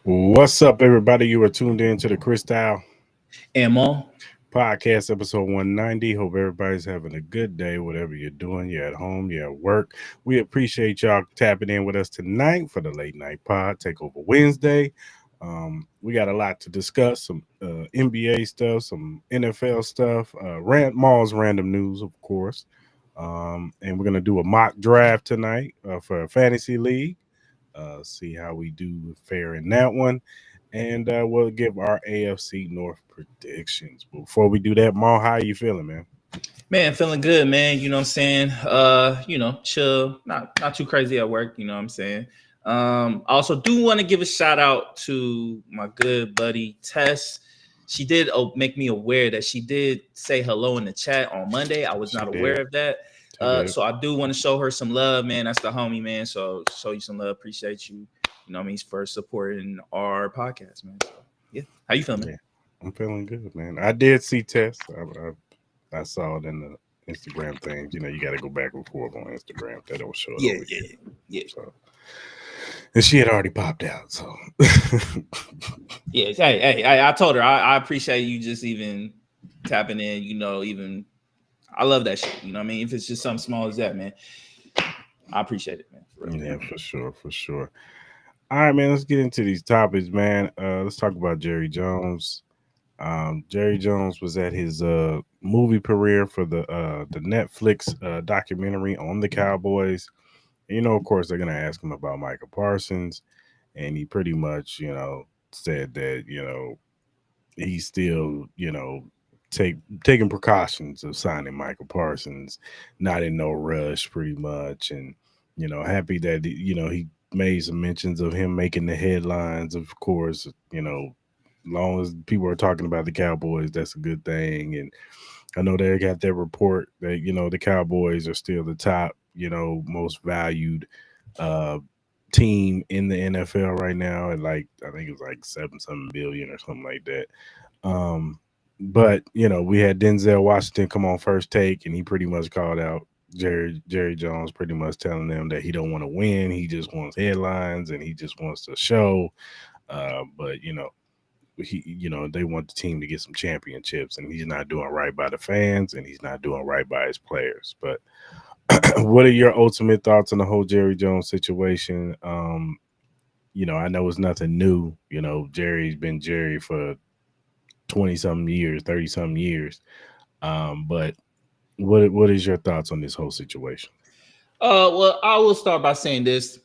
What's up, everybody? You are tuned in to the Cris Ammo. podcast, episode 190. Hope everybody's having a good day, whatever you're doing. You're at home, you're at work. We appreciate y'all tapping in with us tonight for the late night pod, Takeover Wednesday. We got a lot to discuss, some NBA stuff, some NFL stuff, Mall's random news, of course. And we're going to do a mock draft tonight for a fantasy league. See how we do fare in that one. And we'll give our AFC North predictions. But before we do that, Maul, how are you feeling, man? Man, feeling good, man. You know what I'm saying? Chill. Not too crazy at work, you know what I'm saying? I also do want to give a shout out to my good buddy Tess. She did make me aware that she did say hello in the chat on Monday. I was not aware of that. So I do want to show her some love, man. That's the homie, man. So show you some love. Appreciate you. You know what I mean? For supporting our podcast, man. So, yeah. How you feeling, man? I'm feeling good, man. I did see Tess. I saw it in the Instagram things. You know, you got to go back and forth on Instagram. They don't show it over here. Yeah. So, and she had already popped out. So, yeah. Hey, I told her I appreciate you just even tapping in. You know, even I love that shit. You know what I mean? If it's just something small as that, man, I appreciate it, man. Yeah, for sure. All right, man. Let's get into these topics, man. Let's talk about Jerry Jones. Jerry Jones was at his movie premiere for the Netflix documentary on the Cowboys. And, you know, of course, they're gonna ask him about Michael Parsons, and he pretty much, said that he's still, taking precautions of signing Michael Parsons, not in no rush, pretty much, and happy that he made some mentions of him making the headlines. Of course, long as people are talking about the Cowboys, that's a good thing. And I know they got that report that the Cowboys are still the top, most valued uh team in the NFL right now, and like I think it was like 7 something billion or something like that. But we had Denzel Washington come on First Take, and he pretty much called out Jerry Jones, pretty much telling them that he don't want to win, he just wants headlines and he just wants to show. But they want the team to get some championships, and he's not doing right by the fans, and he's not doing right by his players. But what are your ultimate thoughts on the whole Jerry Jones situation? I know it's nothing new. Jerry's been Jerry for 20 something years, 30 something years. But what is your thoughts on this whole situation? Well, I will start by saying this.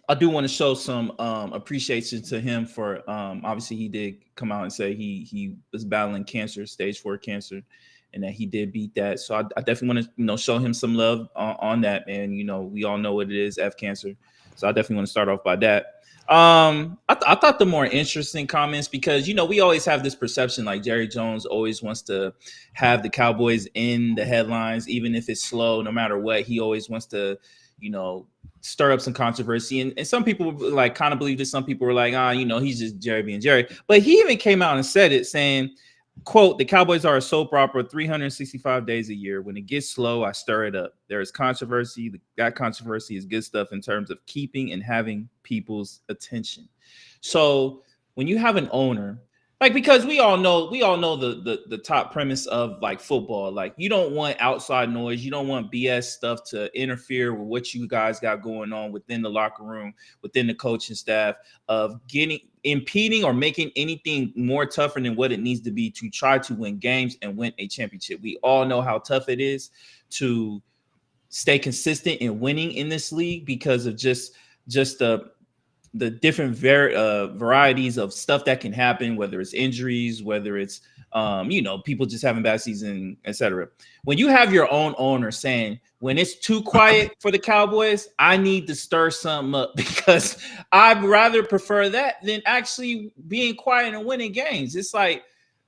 I do want to show some appreciation to him for obviously he did come out and say he was battling cancer, stage 4 cancer, and that he did beat that. So I definitely want to show him some love on that, man. We all know what it is, F cancer. So I definitely want to start off by that. I thought the more interesting comments, because we always have this perception like Jerry Jones always wants to have the Cowboys in the headlines, even if it's slow, no matter what. He always wants to stir up some controversy, and some people like kind of believe this. Some people were like, he's just Jerry being Jerry. But he even came out and said it, saying, quote, "The Cowboys are a soap opera 365 days a year. When it gets slow, I stir it up. There is controversy. That controversy is good stuff in terms of keeping and having people's attention." So when you have an owner, like, because we all know the top premise of like football, like you don't want outside noise, you don't want BS stuff to interfere with what you guys got going on within the locker room, within the coaching staff, of impeding or making anything more tougher than what it needs to be to try to win games and win a championship. We all know how tough it is to stay consistent in winning in this league because of just the different varieties of stuff that can happen, whether it's injuries, whether it's people just having bad season, etc. When you have your own owner saying, when it's too quiet for the Cowboys, I need to stir something up, because I'd rather prefer that than actually being quiet and winning games. It's like,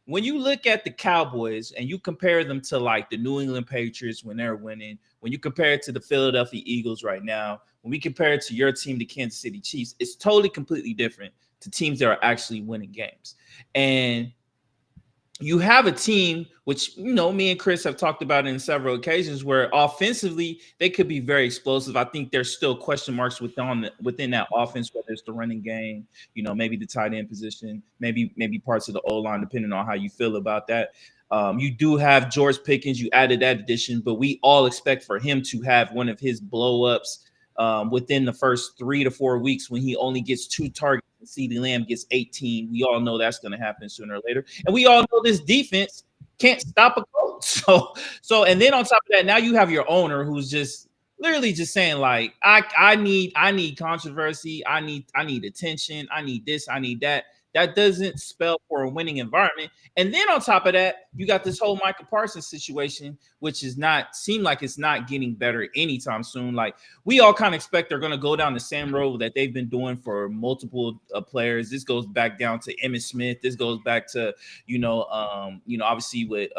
when you look at the Cowboys and you compare them to like the New England Patriots when they're winning, when you compare it to the Philadelphia Eagles right now, when we compare it to your team, the Kansas City Chiefs, it's totally completely different to teams that are actually winning games. And you have a team which me and Chris have talked about in several occasions where offensively they could be very explosive. I think there's still question marks within that offense, whether it's the running game, maybe the tight end position, maybe parts of the O line, depending on how you feel about that. You do have George Pickens. You added that addition, but we all expect for him to have one of his blow ups within the first 3 to 4 weeks when he only gets 2 targets. CeeDee Lamb gets 18. We all know that's going to happen sooner or later. And we all know this defense can't stop a coach. And then on top of that, now you have your owner who's just literally just saying like, I need controversy. I need attention. I need this. I need that. That doesn't spell for a winning environment. And then on top of that, you got this whole Michael Parsons situation, which is not seem like it's not getting better anytime soon. Like we all kind of expect they're going to go down the same road that they've been doing for multiple players. This goes back down to Emmitt Smith. This goes back to obviously with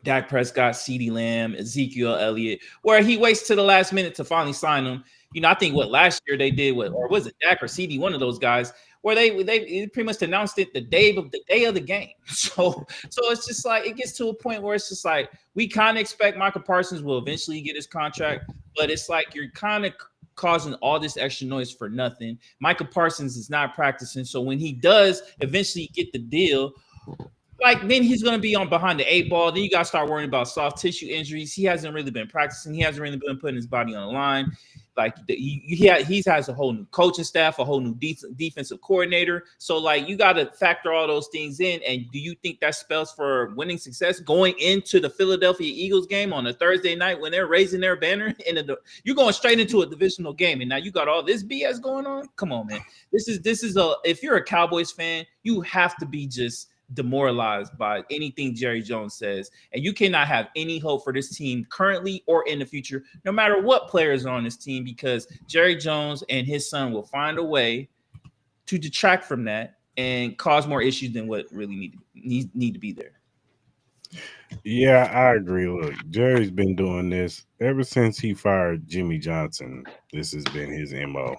Dak Prescott, CeeDee Lamb, Ezekiel Elliott, where he waits to the last minute to finally sign them. I think what last year they did, or was it Dak or CD, one of those guys, where they pretty much announced it the day of the game. So it's just like it gets to a point where it's just like we kind of expect Michael Parsons will eventually get his contract, but it's like you're kind of causing all this extra noise for nothing. Michael Parsons is not practicing, so when he does eventually get the deal, like then he's going to be on behind the 8 ball. Then you got to start worrying about soft tissue injuries. He hasn't really been practicing. He hasn't really been putting his body on the line. Like he has a whole new coaching staff, a whole new defensive coordinator. So like you got to factor all those things in. And do you think that spells for winning success going into the Philadelphia Eagles game on a Thursday night when they're raising their banner? You're going straight into a divisional game, and now you got all this BS going on. Come on, man. This is if you're a Cowboys fan, you have to be just demoralized by anything Jerry Jones says, and you cannot have any hope for this team currently or in the future, no matter what players are on this team, because Jerry Jones and his son will find a way to detract from that and cause more issues than what really need to be there. Yeah, I agree. Look, Jerry's been doing this ever since he fired Jimmy Johnson. This has been his MO.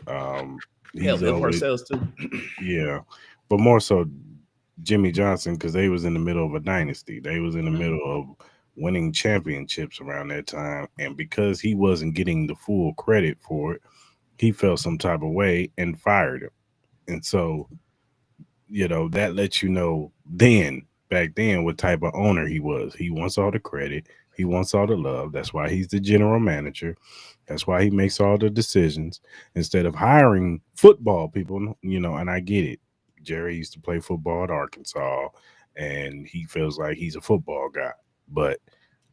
Hell, He's Bill always Parcells too. yeah, but more so Jimmy Johnson because they was in the middle of a dynasty. They was in the middle of winning championships around that time, and because he wasn't getting the full credit for it, he felt some type of way and fired him. And so, that lets you know then back then what type of owner he was. He wants all the credit. He wants all the love. That's why he's the general manager. That's why he makes all the decisions instead of hiring football people, and I get it. Jerry used to play football at Arkansas and he feels like he's a football guy, but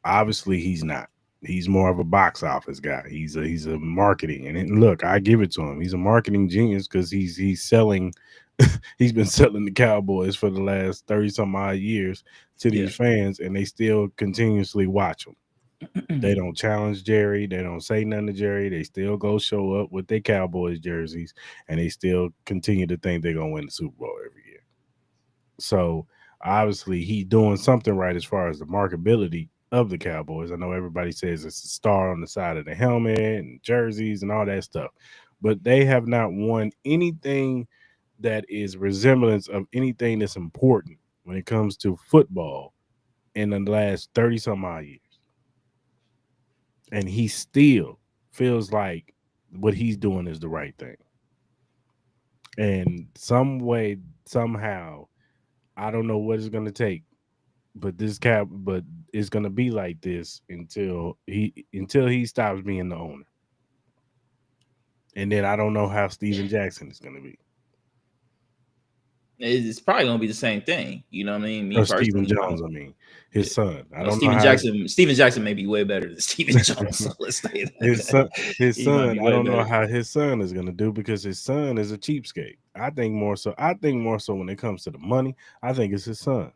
obviously he's not. He's more of a box office guy. He's a marketing, and look, I give it to him. He's a marketing genius because he's selling. He's been selling the Cowboys for the last 30 some odd years to these fans, and they still continuously watch them. They don't challenge Jerry. They don't say nothing to Jerry. They still go show up with their Cowboys jerseys, and they still continue to think they're gonna win the Super Bowl every year. So obviously, he's doing something right as far as the marketability of the Cowboys. I know everybody says it's a star on the side of the helmet and jerseys and all that stuff, but they have not won anything that is resemblance of anything that's important when it comes to football in the last 30 some odd years. And he still feels like what he's doing is the right thing. And some way, somehow, I don't know what it's gonna take, but but it's gonna be like this until he stops being the owner. And then I don't know how Steven Jackson is gonna be. It's probably gonna be the same thing. You know what I mean? Me Or Steven personally, Jones, I mean, his son. I no, don't know Steven how Jackson. Steven Jackson may be way better than Steven Jones. So let's say his son, that his he might son. be I way don't know better. how his son is gonna do because his son is a cheapskate. I think more so. I think more so when it comes to the money. I think it's his son.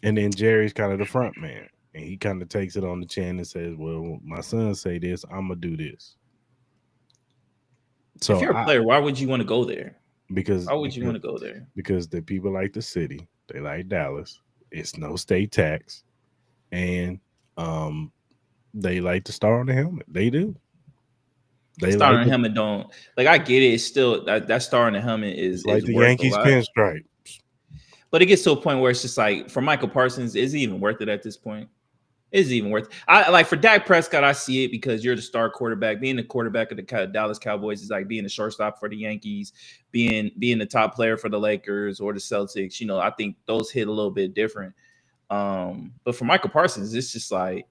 And then Jerry's kind of the front man, and he kind of takes it on the chin and says, "Well, my son say this, I'm gonna do this." If So you're a I player, why would you want to go there? because Why would you because want to go there? because the people like the city, they like Dallas. It's no state tax, and um, they like the star on the helmet. They do. They like Starting helmet don't like. I get it. It's still that starting helmet it's like is the worth a Yankees lot. pinstripe. But it gets to a point where it's just like for Michael Parsons, is it even worth it at this point? Is it even worth it? I like for Dak Prescott, I see it because you're the star quarterback. Being the quarterback of the Dallas Cowboys is like being the shortstop for the Yankees, being the top player for the Lakers or the Celtics. You know, I think those hit a little bit different. But for Michael Parsons, it's just like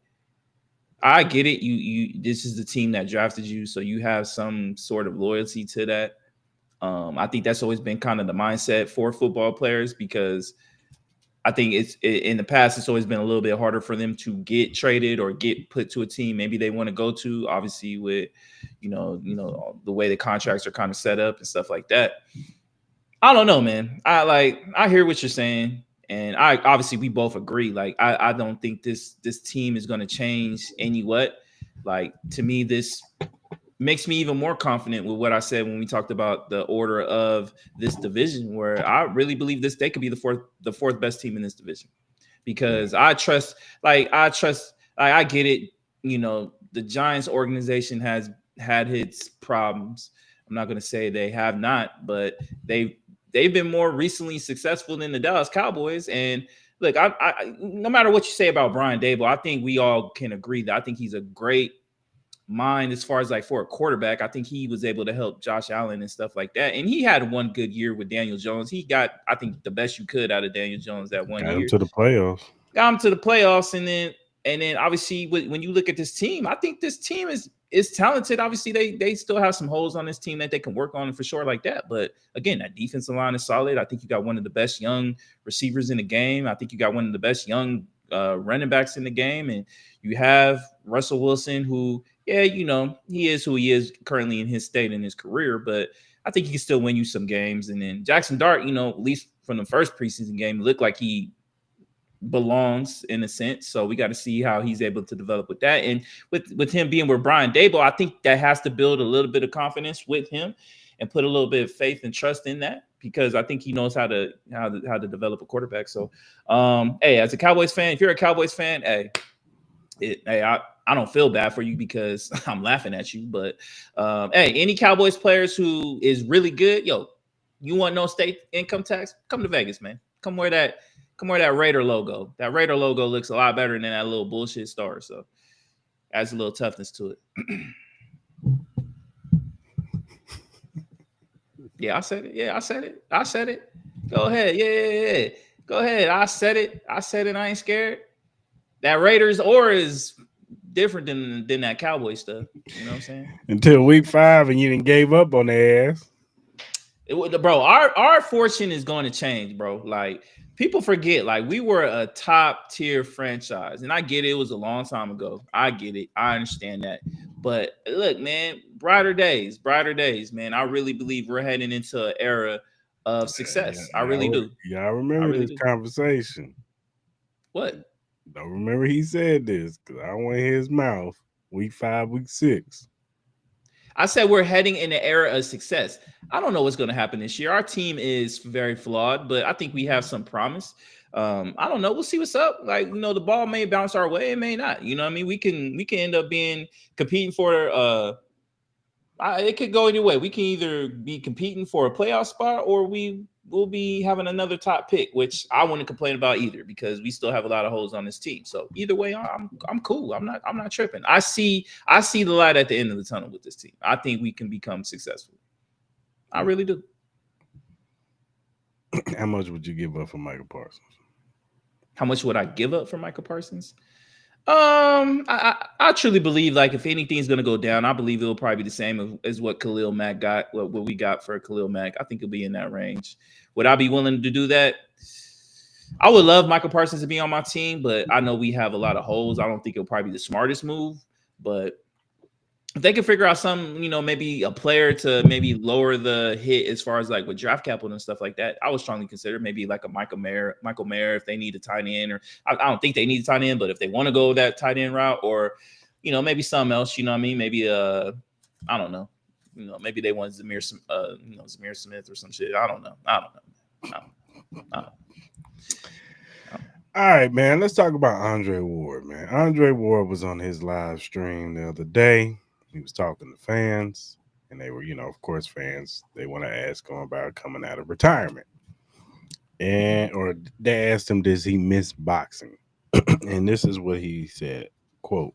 I get it. You this is the team that drafted you, so you have some sort of loyalty to that. I think that's always been kind of the mindset for football players because I think in the past it's always been a little bit harder for them to get traded or get put to a team maybe they want to go to. Obviously, with the way the contracts are kind of set up and stuff like that. I don't know, man. I hear what you're saying, and I obviously we both agree. Like I don't think this team is going to change any what. Like to me, this makes me even more confident with what I said when we talked about the order of this division, where I really believe they could be the fourth best team in this division because I get it. You know, the Giants organization has had its problems. I'm not going to say they have not, but they've been more recently successful than the Dallas Cowboys. And look, I no matter what you say about Brian Daboll, I think we all can agree that I think he's a great mind as far as like for a quarterback. I think he was able to help Josh Allen and stuff like that. And he had one good year with Daniel Jones. He got, I think, the best you could out of Daniel Jones that one Got him year. to the playoffs. Got him to the playoffs, and then obviously when you look at this team, I think this team is talented. Obviously, they still have some holes on this team that they can work on for sure, like that. But again, that defensive line is solid. I think you got one of the best young receivers in the game. I think you got one of the best young running backs in the game, and you have Russell Wilson, who, yeah, he is who he is currently in his state in his career, but I think he can still win you some games. And then Jackson Dart, at least from the first preseason game, looked like he belongs in a sense. So we got to see how he's able to develop with that. And with him being with Brian Daboll, I think that has to build a little bit of confidence with him and put a little bit of faith and trust in that, because I think he knows how to develop a quarterback. So, hey, as a Cowboys fan, if you're a Cowboys fan, I don't feel bad for you because I'm laughing at you. But hey, any Cowboys players who is really good, you want no state income tax? Come to Vegas, man. Come wear that Raider logo. That Raider logo looks a lot better than that little bullshit star. So adds a little toughness to it. Yeah, I said it. Yeah, I said it. I said it. Go ahead. Yeah. Go ahead. I said it. I ain't scared. That Raiders aura is different than that Cowboy stuff. You know what I'm saying? Until week 5 and you didn't gave up on their ass. Bro, our fortune is going to change, bro. Like, people forget, like, we were a top tier franchise, and I get it. It was a long time ago. I get it. I understand that. But look, man, brighter days, man. I really believe we're heading into an era of success. I really do. Yeah, I remember this conversation. What? Don't remember he said this because I don't want to hear his mouth. Week 5, week 6. I said we're heading in the era of success. I don't know what's going to happen this year. Our team is very flawed, but I think we have some promise. I don't know. We'll see what's up. Like, the ball may bounce our way, it may not. You know what I mean? We can end up competing for it could go either way. We can either be competing for a playoff spot, or we will be having another top pick, which I wouldn't complain about either, because we still have a lot of holes on this team. So either way, I'm cool. I'm not tripping. I see the light at the end of the tunnel with this team. I think we can become successful. I really do. How much would you give up for Michael Parsons? How much would I give up for Michael Parsons? I truly believe, like, if anything's gonna go down, I believe it'll probably be the same as what Khalil Mack got, what we got for Khalil Mack. I think it'll be in that range. Would I be willing to do that? I would love Michael Parsons to be on my team, but I know we have a lot of holes. I don't think it'll probably be the smartest move, but if they can figure out some, maybe a player to maybe lower the hit as far as like with draft capital and stuff like that, I would strongly consider maybe like a Michael Mayer if they need a tight end, or I don't think they need a tight end, but if they want to go that tight end route, or maybe something else, maybe I don't know, maybe they want Zamir Smith or some shit. I don't know. All right, man. Let's talk about Andre Ward, man. Andre Ward was on his live stream the other day. He was talking to fans, and they were, of course, fans. They want to ask him about coming out of retirement, and or they asked him, does he miss boxing? And this is what he said: "Quote: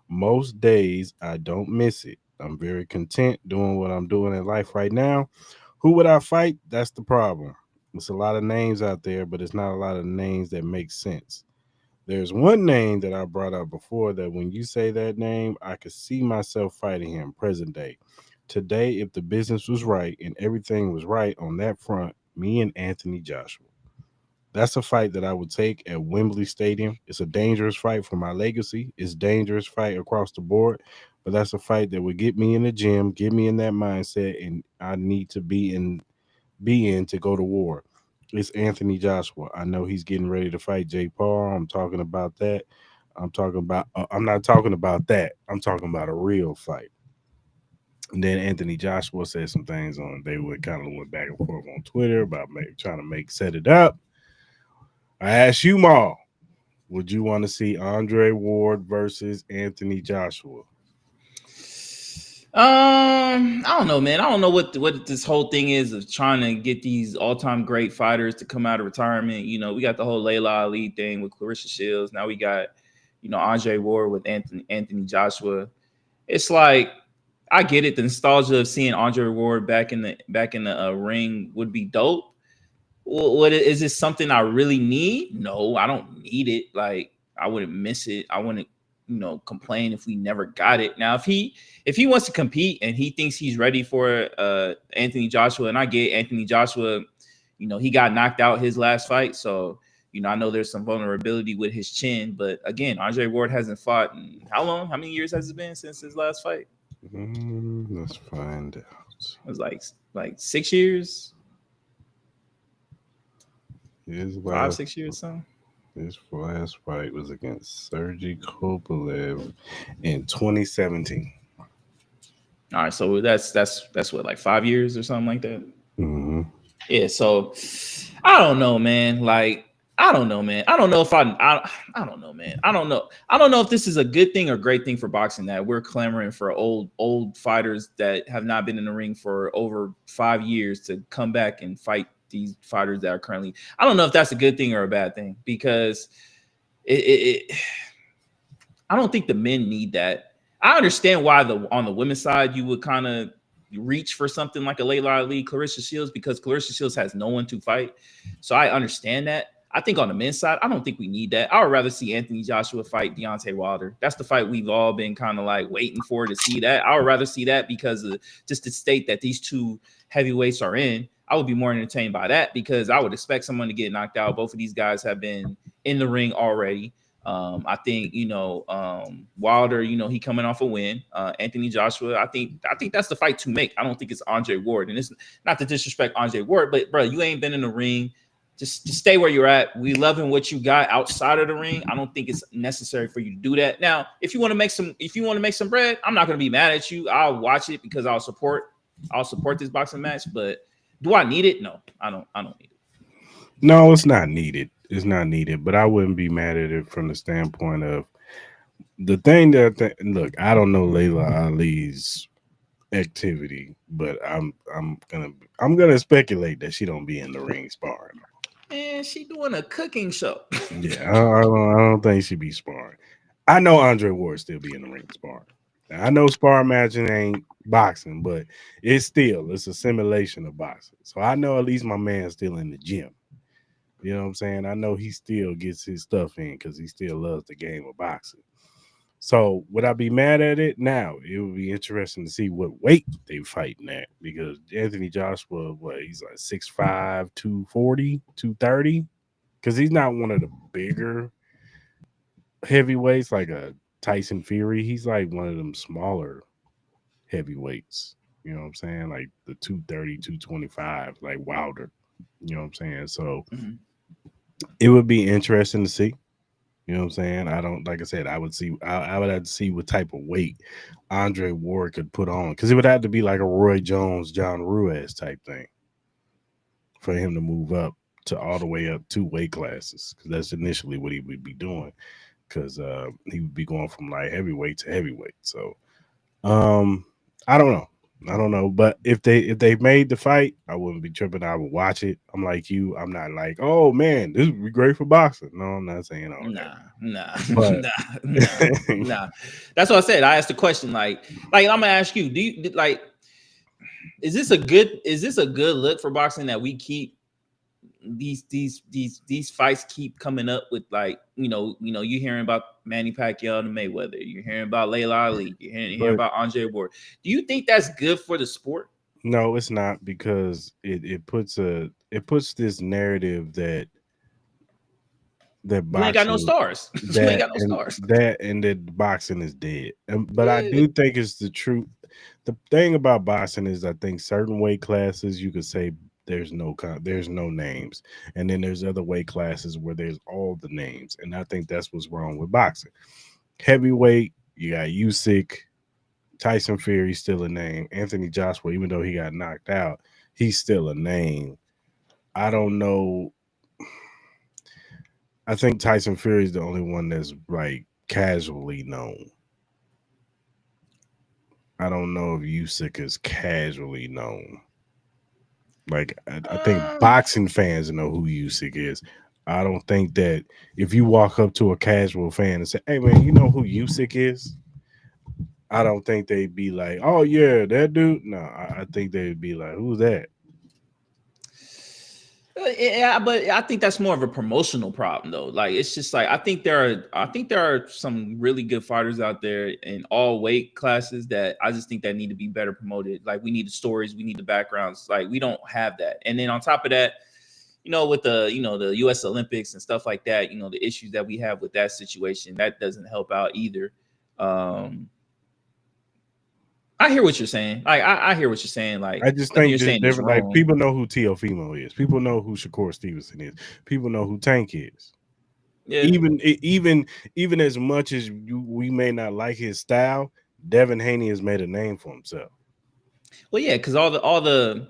Most days I don't miss it. I'm very content doing what I'm doing in life right now. Who would I fight? That's the problem. There's a lot of names out there, but it's not a lot of names that make sense. There's one name that I brought up before that when you say that name, I could see myself fighting him present day. Today, if the business was right and everything was right on that front, me and Anthony Joshua. That's a fight that I would take at Wembley Stadium. It's a dangerous fight for my legacy. It's a dangerous fight across the board, but that's a fight that would get me in the gym, get me in that mindset, and I need to be in to go to war. It's Anthony Joshua. I know he's getting ready to fight Jake Paul. I'm talking about that. I'm talking about. I'm not talking about that. I'm talking about a real fight. And then Anthony Joshua said some things on. They would kind of went back and forth on Twitter about trying to set it up. I asked you, Maul, would you want to see Andre Ward versus Anthony Joshua? I don't know, man. I don't know what this whole thing is of trying to get these all-time great fighters to come out of retirement. We got the whole Layla Ali thing with Clarissa Shields. Now we got, Andre Ward with Anthony Joshua. It's like I get it. The nostalgia of seeing Andre Ward back in the ring would be dope. What is this something I really need? No, I don't need it. Like I wouldn't miss it. I wouldn't, complain if we never got it. Now, if he wants to compete and he thinks he's ready for Anthony Joshua, and I get Anthony Joshua, he got knocked out his last fight, so I know there's some vulnerability with his chin. But again, Andre Ward hasn't fought in how long? How many years has it been since his last fight? Let's find out. It was like 6 years. His 5-6 years, something. His last fight was against Sergey Kovalev in 2017. All right, so that's what, like 5 years or something like that. Mm-hmm. Yeah, so I don't know, man. Like I don't know, man. I don't know if I don't know, man. I don't know. I don't know if this is a good thing or great thing for boxing that we're clamoring for old fighters that have not been in the ring for over 5 years to come back and fight these fighters that are currently. I don't know if that's a good thing or a bad thing because I don't think the men need that. I understand why on the women's side you would kind of reach for something like a Layla Ali, Clarissa Shields, because Clarissa Shields has no one to fight. So I understand that. I think on the men's side, I don't think we need that. I would rather see Anthony Joshua fight Deontay Wilder. That's the fight we've all been kind of like waiting for to see that. I would rather see that because of just the state that these two heavyweights are in. I would be more entertained by that because I would expect someone to get knocked out. Both of these guys have been in the ring already. I think Wilder, he coming off a win. Anthony Joshua, I think that's the fight to make. I don't think it's Andre Ward, and it's not to disrespect Andre Ward, but bro, you ain't been in the ring. Just stay where you're at. We loving what you got outside of the ring. I don't think it's necessary for you to do that. Now, if you want to make some bread, I'm not going to be mad at you. I'll watch it because I'll support this boxing match. But do I need it? No, I don't need it. No, it's not needed. It's not needed. But I wouldn't be mad at it from the standpoint of the thing that look. I don't know Layla Ali's activity, but I'm gonna speculate that she don't be in the ring sparring. And she doing a cooking show. Yeah, I don't think she be sparring. I know Andre Ward still be in the ring sparring. Now, I know sparring matching ain't boxing, but it's a simulation of boxing. So I know at least my man's still in the gym. You know what I'm saying? I know he still gets his stuff in because he still loves the game of boxing. So would I be mad at it? Now it would be interesting to see what weight they fighting at because Anthony Joshua, he's like 6'5", 240, 230. Because he's not one of the bigger heavyweights like a Tyson Fury. He's like one of them smaller heavyweights. You know what I'm saying? Like the 230, 225, like Wilder. You know what I'm saying? So it would be interesting to see. You know what I'm saying? I don't, like I said, I would have to see what type of weight Andre Ward could put on because it would have to be like a Roy Jones, John Ruiz type thing for him to move up to all the way up 2 weight classes because that's initially what he would be doing because he would be going from light heavyweight to heavyweight. So Um, I don't know. I don't know, but if they made the fight, I wouldn't be tripping. I would watch it. I'm like you. I'm not like, oh man, this would be great for boxing. No, I'm not saying all that. Nah, nah, But nah, nah, nah. That's what I said. I asked the question like I'm gonna ask you, do you like is this a good look for boxing that we keep these fights keep coming up with like you hearing about Manny Pacquiao and Mayweather, you're hearing about Layla Ali, you're hearing but about Andre Ward. Do you think that's good for the sport? no, it's not because it puts this narrative that You ain't got no boxing stars. You ain't that got no and stars. that boxing is dead. But I Yeah. do think it's the truth. The thing about boxing is I think certain weight classes you could say there's no names, and then there's other weight classes where there's all the names, and I think that's what's wrong with boxing. Heavyweight, you got Usyk, Tyson Fury still a name. Anthony Joshua, even though he got knocked out, he's still a name. I don't know. I think Tyson Fury is the only one that's like casually known. I don't know if Usyk is casually known. Like I think Um, boxing fans know who Usyk is. I don't think that if you walk up to a casual fan and say, "Hey man, you know who Usyk is?" I don't think they'd be like, "Oh yeah, that dude." No, I think they'd be like, "Who's that?" yeah, but I think that's more of a promotional problem though. Like it's just like I think there are some really good fighters out there in all weight classes that I just think that need to be better promoted. Like we need the stories, we need the backgrounds. Like we don't have that. And then on top of that, with the US Olympics and stuff like that, the issues that we have with that situation, that doesn't help out either. Um I hear what you're saying. I hear what you're saying. Like I just nothing think you're there's saying is different. Like wrong. people know who Teofimo is. People know who Shakur Stevenson is. People know who Tank is. Yeah. Even as much as we may not like his style, Devin Haney has made a name for himself. Well, yeah, because all the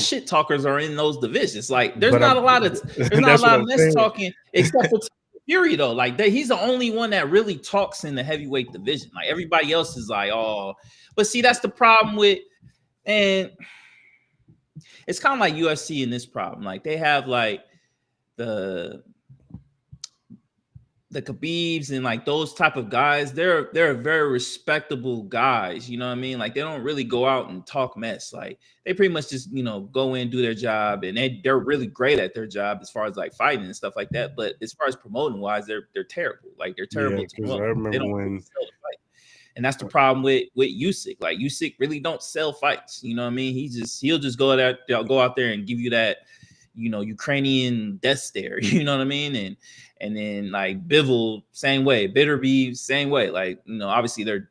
shit talkers are in those divisions. Like, there's But not I'm a lot of there's not a that's what lot of I'm mess saying. talking except for Fury though. Like, he's the only one that really talks in the heavyweight division. Like, everybody else is like, oh, but see, that's the problem with, and it's kind of like UFC in this problem. Like, they have like the the Khabibs and like those type of guys, they're very respectable guys. You know what I mean? Like they don't really go out and talk mess. Like they pretty much just go in, do their job, and they're really great at their job as far as like fighting and stuff like that. But as far as promoting wise, they're terrible. Like they're Yeah, terrible to because I promote. They remember don't really when. sell the fight, and that's the problem with Usyk. Like Usyk really don't sell fights. You know what I mean? He'll just go out there and give you that Ukrainian death stare. You know what I mean? And then like Bivol, same way. Bitterby, same way. Like obviously they're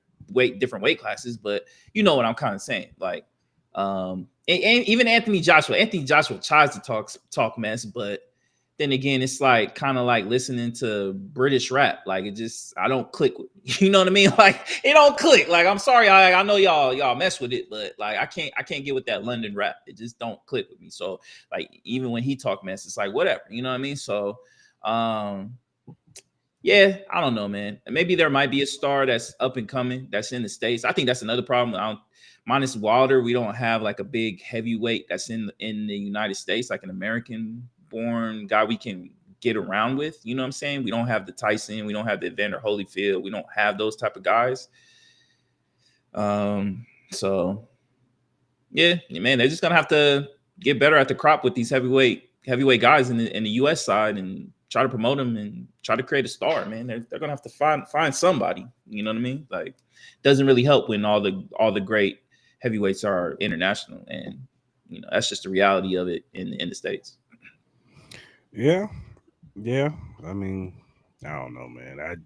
different weight classes, but you know what I'm kind of saying. Like, and even Anthony Joshua. Anthony Joshua tries to talk mess, but then again, it's like kind of like listening to British rap. Like I don't click with you know what I mean? Like it don't click. Like I'm sorry, I know y'all mess with it, but like I can't get with that London rap. It just don't click with me. So like even when he talk mess, it's like whatever, you know what I mean? So um yeah, I don't know, man. Maybe there might be a star that's up and coming that's in the States. I think that's another problem. Minus Wilder, we don't have like a big heavyweight that's in the United States, like an American born guy we can get around with. You know what I'm saying? We don't have the Tyson, we don't have the Evander Holyfield, we don't have those type of guys. So yeah, man, they're just gonna have to get better at the crop with these heavyweight guys in the US side and try to promote them and try to create a star, man. They're gonna have to find somebody. You know what I mean? Like, doesn't really help when all the great heavyweights are international, and that's just the reality of it in the States. Yeah, yeah. I mean, I don't know, man. Like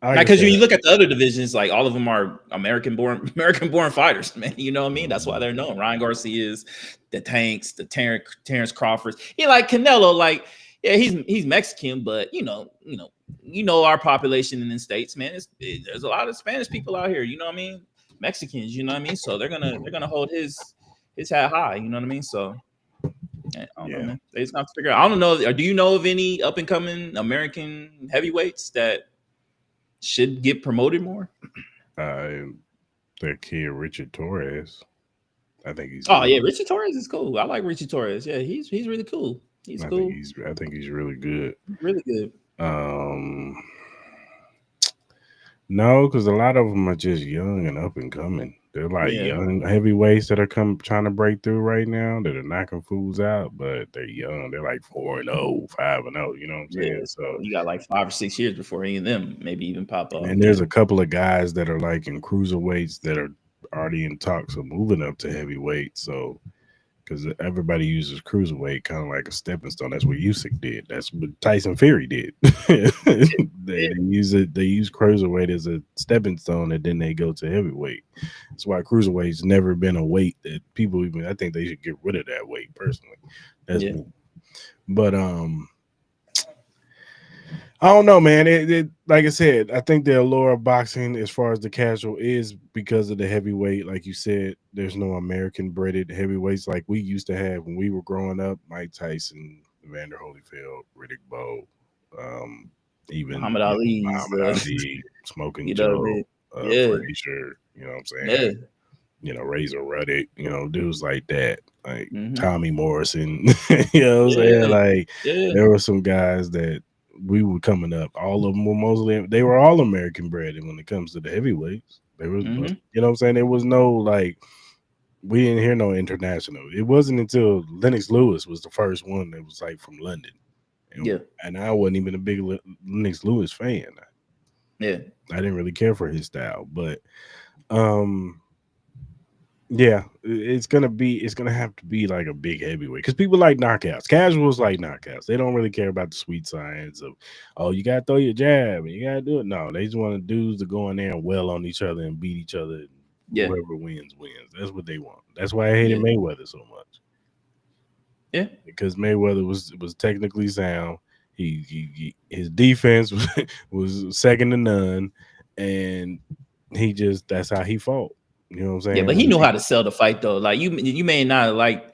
Like, I because when said, you look at the other divisions, like all of them are American born American born fighters, man. You know what I mean? That's why they're known. Ryan Garcia's, the Tanks, the Terrence Crawfords. He like Canelo, like yeah, he's Mexican, but our population in the states, man. There's a lot of Spanish people out here. You know what I mean? Mexicans. You know what I mean? So they're gonna hold his hat high. You know what I mean? So I don't know, yeah. man. They just have to figure out. I don't know. Or do you know of any up and coming American heavyweights that should get promoted more? Uh, Their kid Richard Torres. I think he's Oh really. yeah, Richie Torres is cool. I like Richie Torres. Yeah, he's really cool. He's cool. I think he's really good. Really good. Um, no, because a lot of them are just young and up and coming. They're like Yeah, young heavyweights that are come trying to break through right now. That are knocking fools out, but they're young. They're like 4-0, 5-0. You know what I'm yeah. saying? So, So you got like 5 or 6 years before any of them maybe even pop off. and Yeah, there's a couple of guys that are like in cruiserweights that are already in talks of moving up to heavyweight. So because everybody uses cruiserweight kind of like a stepping stone. That's what Usyk did. That's what Tyson Fury did. They yeah, use it. They use cruiserweight as a stepping stone, and then they go to heavyweight. That's why cruiserweight's never been a weight that people even. I think they should get rid of that weight personally. That's yeah, me. But I don't know, man. Like I said, I think the allure of boxing, as far as the casual, is because of the heavyweight. Like you said, there's no American breaded heavyweights like we used to have when we were growing up. Mike Tyson, Evander Holyfield, Riddick Bowe, um, even Muhammad Ali's Muhammad Ali, Smoking you know what I Joe, mean? Yeah, Frazier. You know what I'm saying? yeah. Razor Ruddock. Dudes like that, like Mm-hmm. Tommy Morrison. You know what I'm saying? Yeah, Like yeah, there were some guys that we were coming up. All of them were mostly they were all American bred. And when it comes to the heavyweights, there was, mm-hmm. you know what I'm saying? There was no like we didn't hear no international. It wasn't until Lennox Lewis was the first one that was like from London, and Yeah, I wasn't even a big Lennox Lewis fan. yeah, I didn't really care for his style, but um yeah, it's gonna have to be like a big heavyweight because people like knockouts. Casuals like knockouts. They don't really care about the sweet science of, oh, you gotta throw your jab and you gotta do it. No, they just want dudes to go in there and well on each other and beat each other. And yeah, whoever wins wins. That's what they want. That's why I hated yeah, Mayweather so much yeah, because Mayweather was technically sound. He his defense was second to none, and he just that's how he fought. You know what I'm yeah. saying? But he knew how to sell the fight though. Like you may not like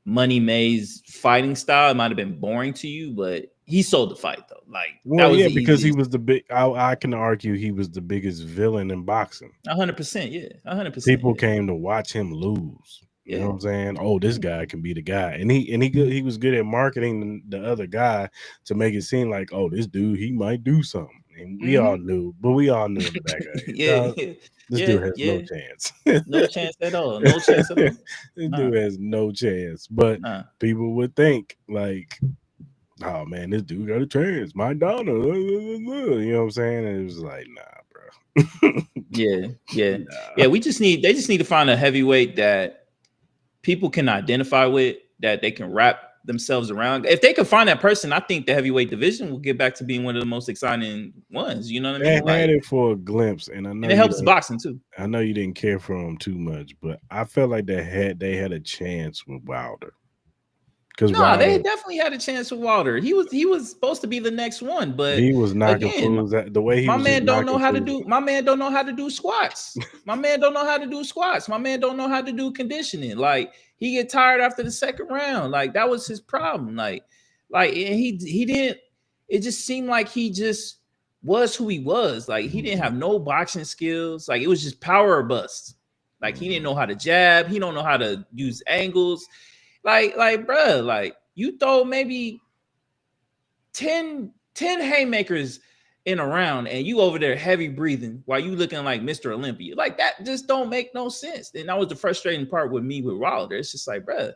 Money May's fighting style. It might have been boring to you, but he sold the fight though. Like that Well, was yeah, the because he easiest. was the big. I can argue he was the biggest villain in boxing. 100%. Yeah, 100%. People Yeah, came to watch him lose. You know yeah, what I'm saying? Oh, this guy can be the guy, and he was good at marketing the other guy to make it seem like, oh, this dude he might do something, and we all mm-hmm. knew, but we all knew in the back of our head, Yeah, dog, yeah, this yeah, dude has no yeah. chance. No chance at all. No chance at all. This Nah, dude has no chance. But nah. people would think like, oh man, this dude got a chance. My daughter, you know what I'm saying? And it was like, nah, bro. Yeah, yeah, Nah. yeah. They just need to find a heavyweight that people can identify with, that they can wrap themselves around. If they can find that person, I think the heavyweight division will get back to being one of the most exciting ones. You know what I They mean? had Like, it for a glimpse, and and it helps boxing too. I know you didn't care for him too much, but I felt like they had a chance with Wilder because No, they Wilder definitely had a chance with Wilder. He was supposed to be the next one, but he was knocking again, fools out the way he my was just man don't know knocking how to fools. do. My man don't know how to do squats. My man don't know how to do squats. My man don't know how to do conditioning. Like he get tired after the second round. Like that was his problem. Like and he didn't. It just seemed like he just was who he was. Like he didn't have no boxing skills. Like it was just power or bust. Like he didn't know how to jab. He don't know how to use angles. Bruh, like you throw maybe 10 haymakers in a round and you over there heavy breathing while you looking like Mr. Olympia. Like that just don't make no sense. And that was the frustrating part with me with Wilder. It's just like, bruh,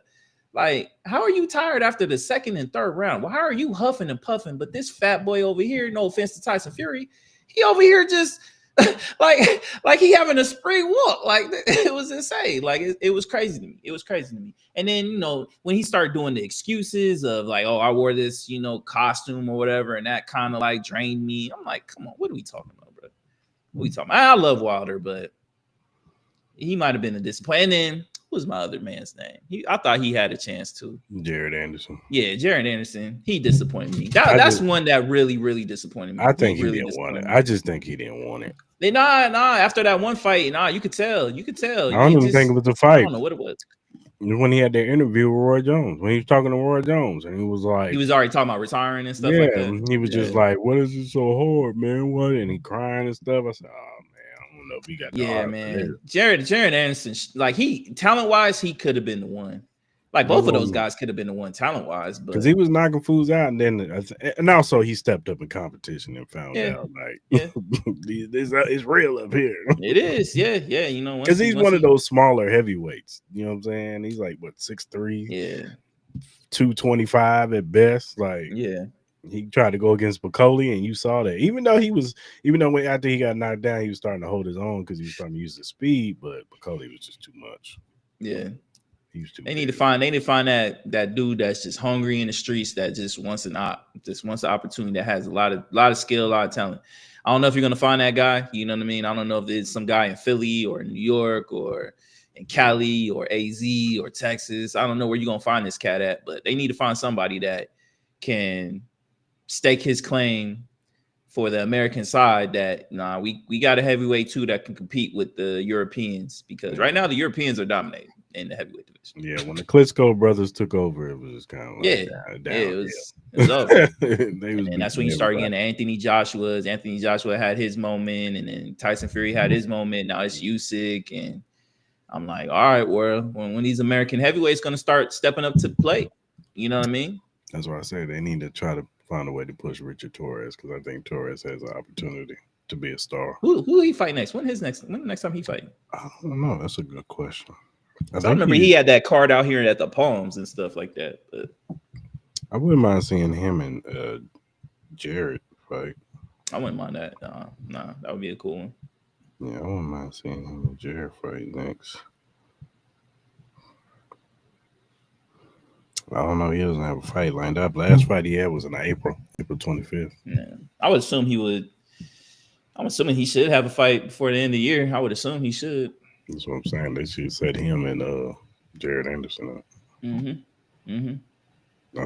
like, how are you tired after the second and third round? Well, how are you huffing and puffing? But this fat boy over here, no offense to Tyson Fury, he over here just like he having a spring walk. Like it was insane. Like it was crazy to me. It was crazy to me. And then when he started doing the excuses of like, oh, I wore this costume or whatever, and that kind of like drained me. I'm like, come on, what are we talking about, bro? What are we talking about? I love Wilder, but he might have been a disappointment. And then what was my other man's name? I thought he had a chance too. Jared Anderson. Yeah, Jared Anderson. He disappointed me. I That's just one that really, really disappointed me. I He think he really didn't want it. disappointed me. I just think he didn't want it. Nah. After that one fight, you could tell. You could tell. I don't You even think it just, was a I fight. don't know what it was. When he had that interview with Roy Jones, when he was talking to Roy Jones, and he was He like, was already talking about retiring and stuff yeah, like that. he was Yeah. just like, what is it so hard, man? What? And he crying and stuff. I said, oh don't know if he got the Yeah, arm for this. man. Jared Anderson, like he talent wise, he could have been the one. Like That's both of what I those mean. guys could have been the one talent wise, Because but he was knocking fools out, and then and also he stepped up in competition and found yeah, out like yeah, this it's real up here. it is. Yeah, yeah. You know, Because he's once one of he, those smaller heavyweights. You know what I'm saying? He's like what 6'3", yeah, 225 at best. Like yeah, he tried to go against Bacoli, and you saw that. Even though after he got knocked down, he was starting to hold his own because he was starting to use his speed, but Bacoli was just too much. yeah. He was too They need big. to find. They need to find that dude that's just hungry in the streets that just wants an opportunity, that has a lot of skill, a lot of talent. I don't know if you're gonna find that guy. You know what I mean? I don't know if it's some guy in Philly or New York or in Cali or AZ or Texas. I don't know where you're gonna find this cat at, but they need to find somebody that can stake his claim for the American side that we got a heavyweight too that can compete with the Europeans, because right now the Europeans are dominating in the heavyweight division. Yeah, when the Klitschko brothers took over, it was just kind of like Yeah, down. it was over. They was And that's beating when you start everybody. getting Anthony Joshua's. Anthony Joshua had his moment, and then Tyson Fury had his moment. Now it's Usyk, and I'm like, all right, well, when these American heavyweights gonna start stepping up to the plate, you know what I mean? That's why I say they need to try to find a way to push Richard Torres because I think Torres has an opportunity to be a star. Who he fight next? When the next time he fighting? I don't know. That's a good question. So I remember he had that card out here at the Palms and stuff like that. But I wouldn't mind seeing him and Jared fight. I wouldn't mind that. Nah, that would be a cool one. Yeah, I wouldn't mind seeing him and Jared fight next. I don't know. He doesn't have a fight lined up. Last fight he had was in April 25th. Yeah. I would assume he would. I'm assuming he should have a fight before the end of the year. I would assume he should. That's what I'm saying. They should set him and Jared Anderson up. I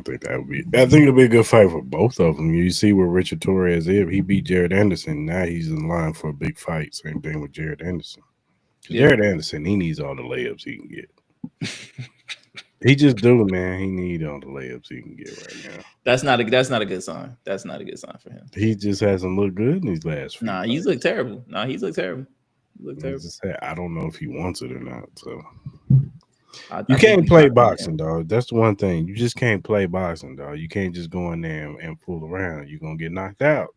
think that would be. I think it'll be a good fight for both of them. You see where Richard Torres is. He beat Jared Anderson. Now he's in line for a big fight. Same thing with Jared Anderson. Yeah. Jared Anderson, he needs all the layups he can get. He just do, man. He need all the layups he can get right now. That's not a good sign. That's not a good sign for him. He just hasn't looked good in these last few. Nah, he's looked terrible. He's looked terrible. I don't know if he wants it or not. So you can't play boxing, dog. That's the one thing. You just can't play boxing, dog. You can't just go in there and fool around. You're gonna get knocked out.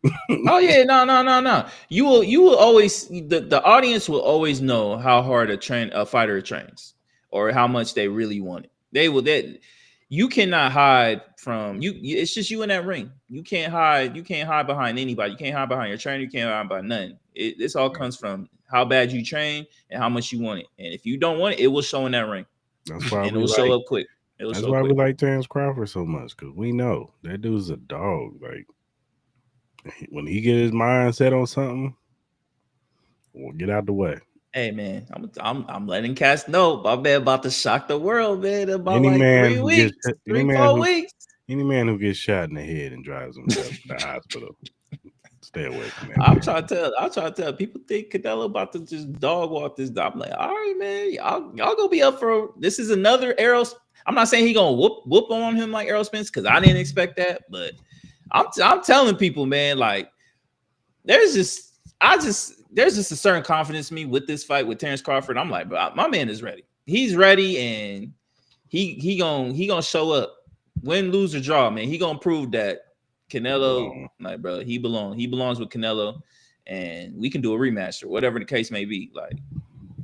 Oh yeah, no. You will always the audience will always know how hard a fighter trains or how much they really want it. They will that you cannot hide from you. It's just you in that ring. You can't hide. You can't hide behind anybody. You can't hide behind your trainer. You can't hide behind nothing. This all comes from how bad you train and how much you want it. And if you don't want it, it will show in that ring. That's why it will show up quick. That's why we like Terrence Crawford so much, because we know that dude's a dog. Like when he get his mind set on something, we'll get out the way. Hey man, I'm letting cats know my man about to shock the world, man. About any like man 3 who weeks, gets, 4 weeks. Any man who gets shot in the head and drives himself to the hospital, stay away from that. I'm trying to tell people think Canelo about to just dog walk this. I'm like, all right, man, y'all gonna be up for this is another Errol. I'm not saying he gonna whoop on him like Errol Spence because I didn't expect that, but I'm telling people, man, like there's just a certain confidence in me with this fight with Terrence Crawford. I'm like, bro, my man is ready. He's ready, and he gonna show up, win, lose, or draw, man. He gonna prove that Canelo, like, bro, he belongs with Canelo, and we can do a rematch or whatever the case may be. Like,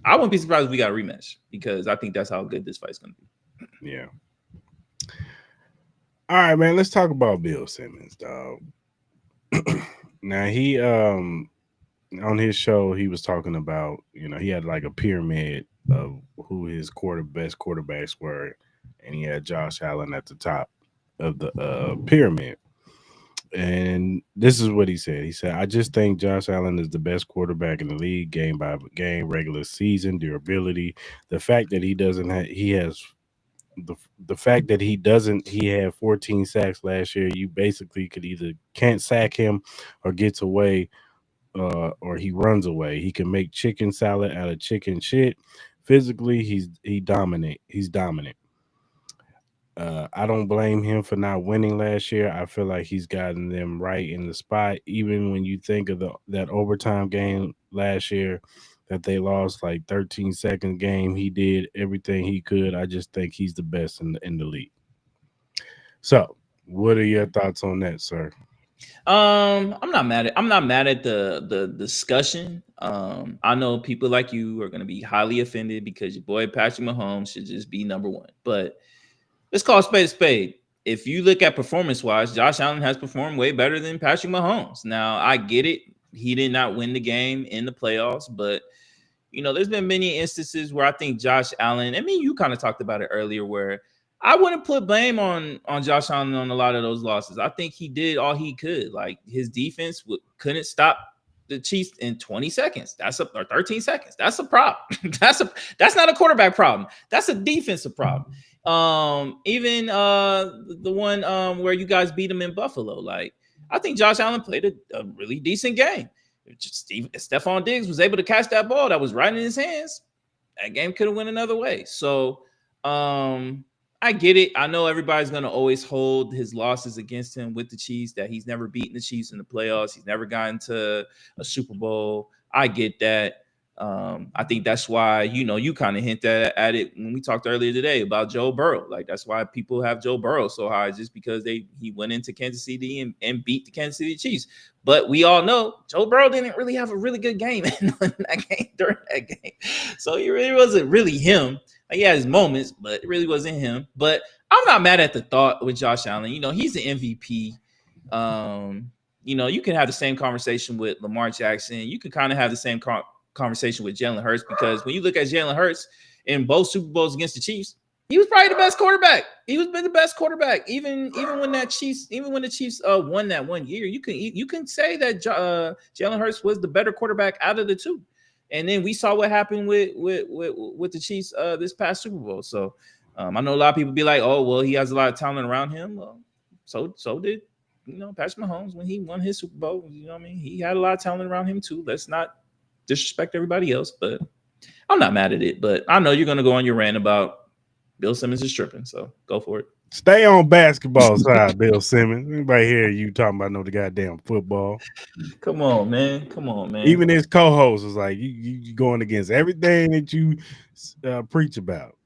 I wouldn't be surprised if we got a rematch because I think that's how good this fight's gonna be. Yeah. All right, man. Let's talk about Bill Simmons, dog. Now he on his show he was talking about, he had like a pyramid of who his best quarterbacks were, and he had Josh Allen at the top of the pyramid. And this is what he said. He said, "I just think Josh Allen is the best quarterback in the league, game by game, regular season, durability. The fact that he had 14 sacks last year. You basically could either can't sack him or gets away, or he runs away. He can make chicken salad out of chicken shit. Physically, he's dominant. He's dominant. I don't blame him for not winning last year. I feel like he's gotten them right in the spot. Even when you think of that overtime game last year, that they lost like 13-second game. He did everything he could. I just think he's the best in the league. So, what are your thoughts on that, sir? I'm not mad at the discussion. I know people like you are going to be highly offended because your boy Patrick Mahomes should just be number one. But let's call a spade a spade. If you look at performance wise, Josh Allen has performed way better than Patrick Mahomes. Now I get it; he did not win the game in the playoffs, but there's been many instances where I think Josh Allen. I mean, you kind of talked about it earlier, where I wouldn't put blame on Josh Allen on a lot of those losses. I think he did all he could. Like his defense couldn't stop the Chiefs in 20 seconds. Or 13 seconds. That's a problem. that's not a quarterback problem. That's a defensive problem. Even the one where you guys beat him in Buffalo. Like I think Josh Allen played a really decent game. Stephon Diggs was able to catch that ball that was right in his hands. That game could have went another way. So I get it. I know everybody's going to always hold his losses against him with the Chiefs, that he's never beaten the Chiefs in the playoffs. He's never gotten to a Super Bowl. I get that. I think that's why, you kind of hint at it when we talked earlier today about Joe Burrow. Like, that's why people have Joe Burrow so high, just because he went into Kansas City and beat the Kansas City Chiefs. But we all know Joe Burrow didn't really have a really good game in that game, during that game. So it really wasn't really him. He had his moments, but it really wasn't him. But I'm not mad at the thought with Josh Allen. He's the MVP. You can have the same conversation with Lamar Jackson. You can kind of have the same conversation with Jalen Hurts, because when you look at Jalen Hurts in both Super Bowls against the Chiefs, he was probably the best quarterback. He was been the best quarterback, even when the Chiefs won that one year. You can say that Jalen Hurts was the better quarterback out of the two. And then we saw what happened with the Chiefs this past Super Bowl. So I know a lot of people be like, "Oh, well, he has a lot of talent around him." Well, so did Patrick Mahomes when he won his Super Bowl. He had a lot of talent around him too. Let's not disrespect everybody else, but I'm not mad at it. But I know you're gonna go on your rant about Bill Simmons is tripping, so go for it. Stay on basketball side, Bill Simmons. Anybody hear you talking about the goddamn football? Come on, man. Even his co-host was like, you going against everything that you preach about.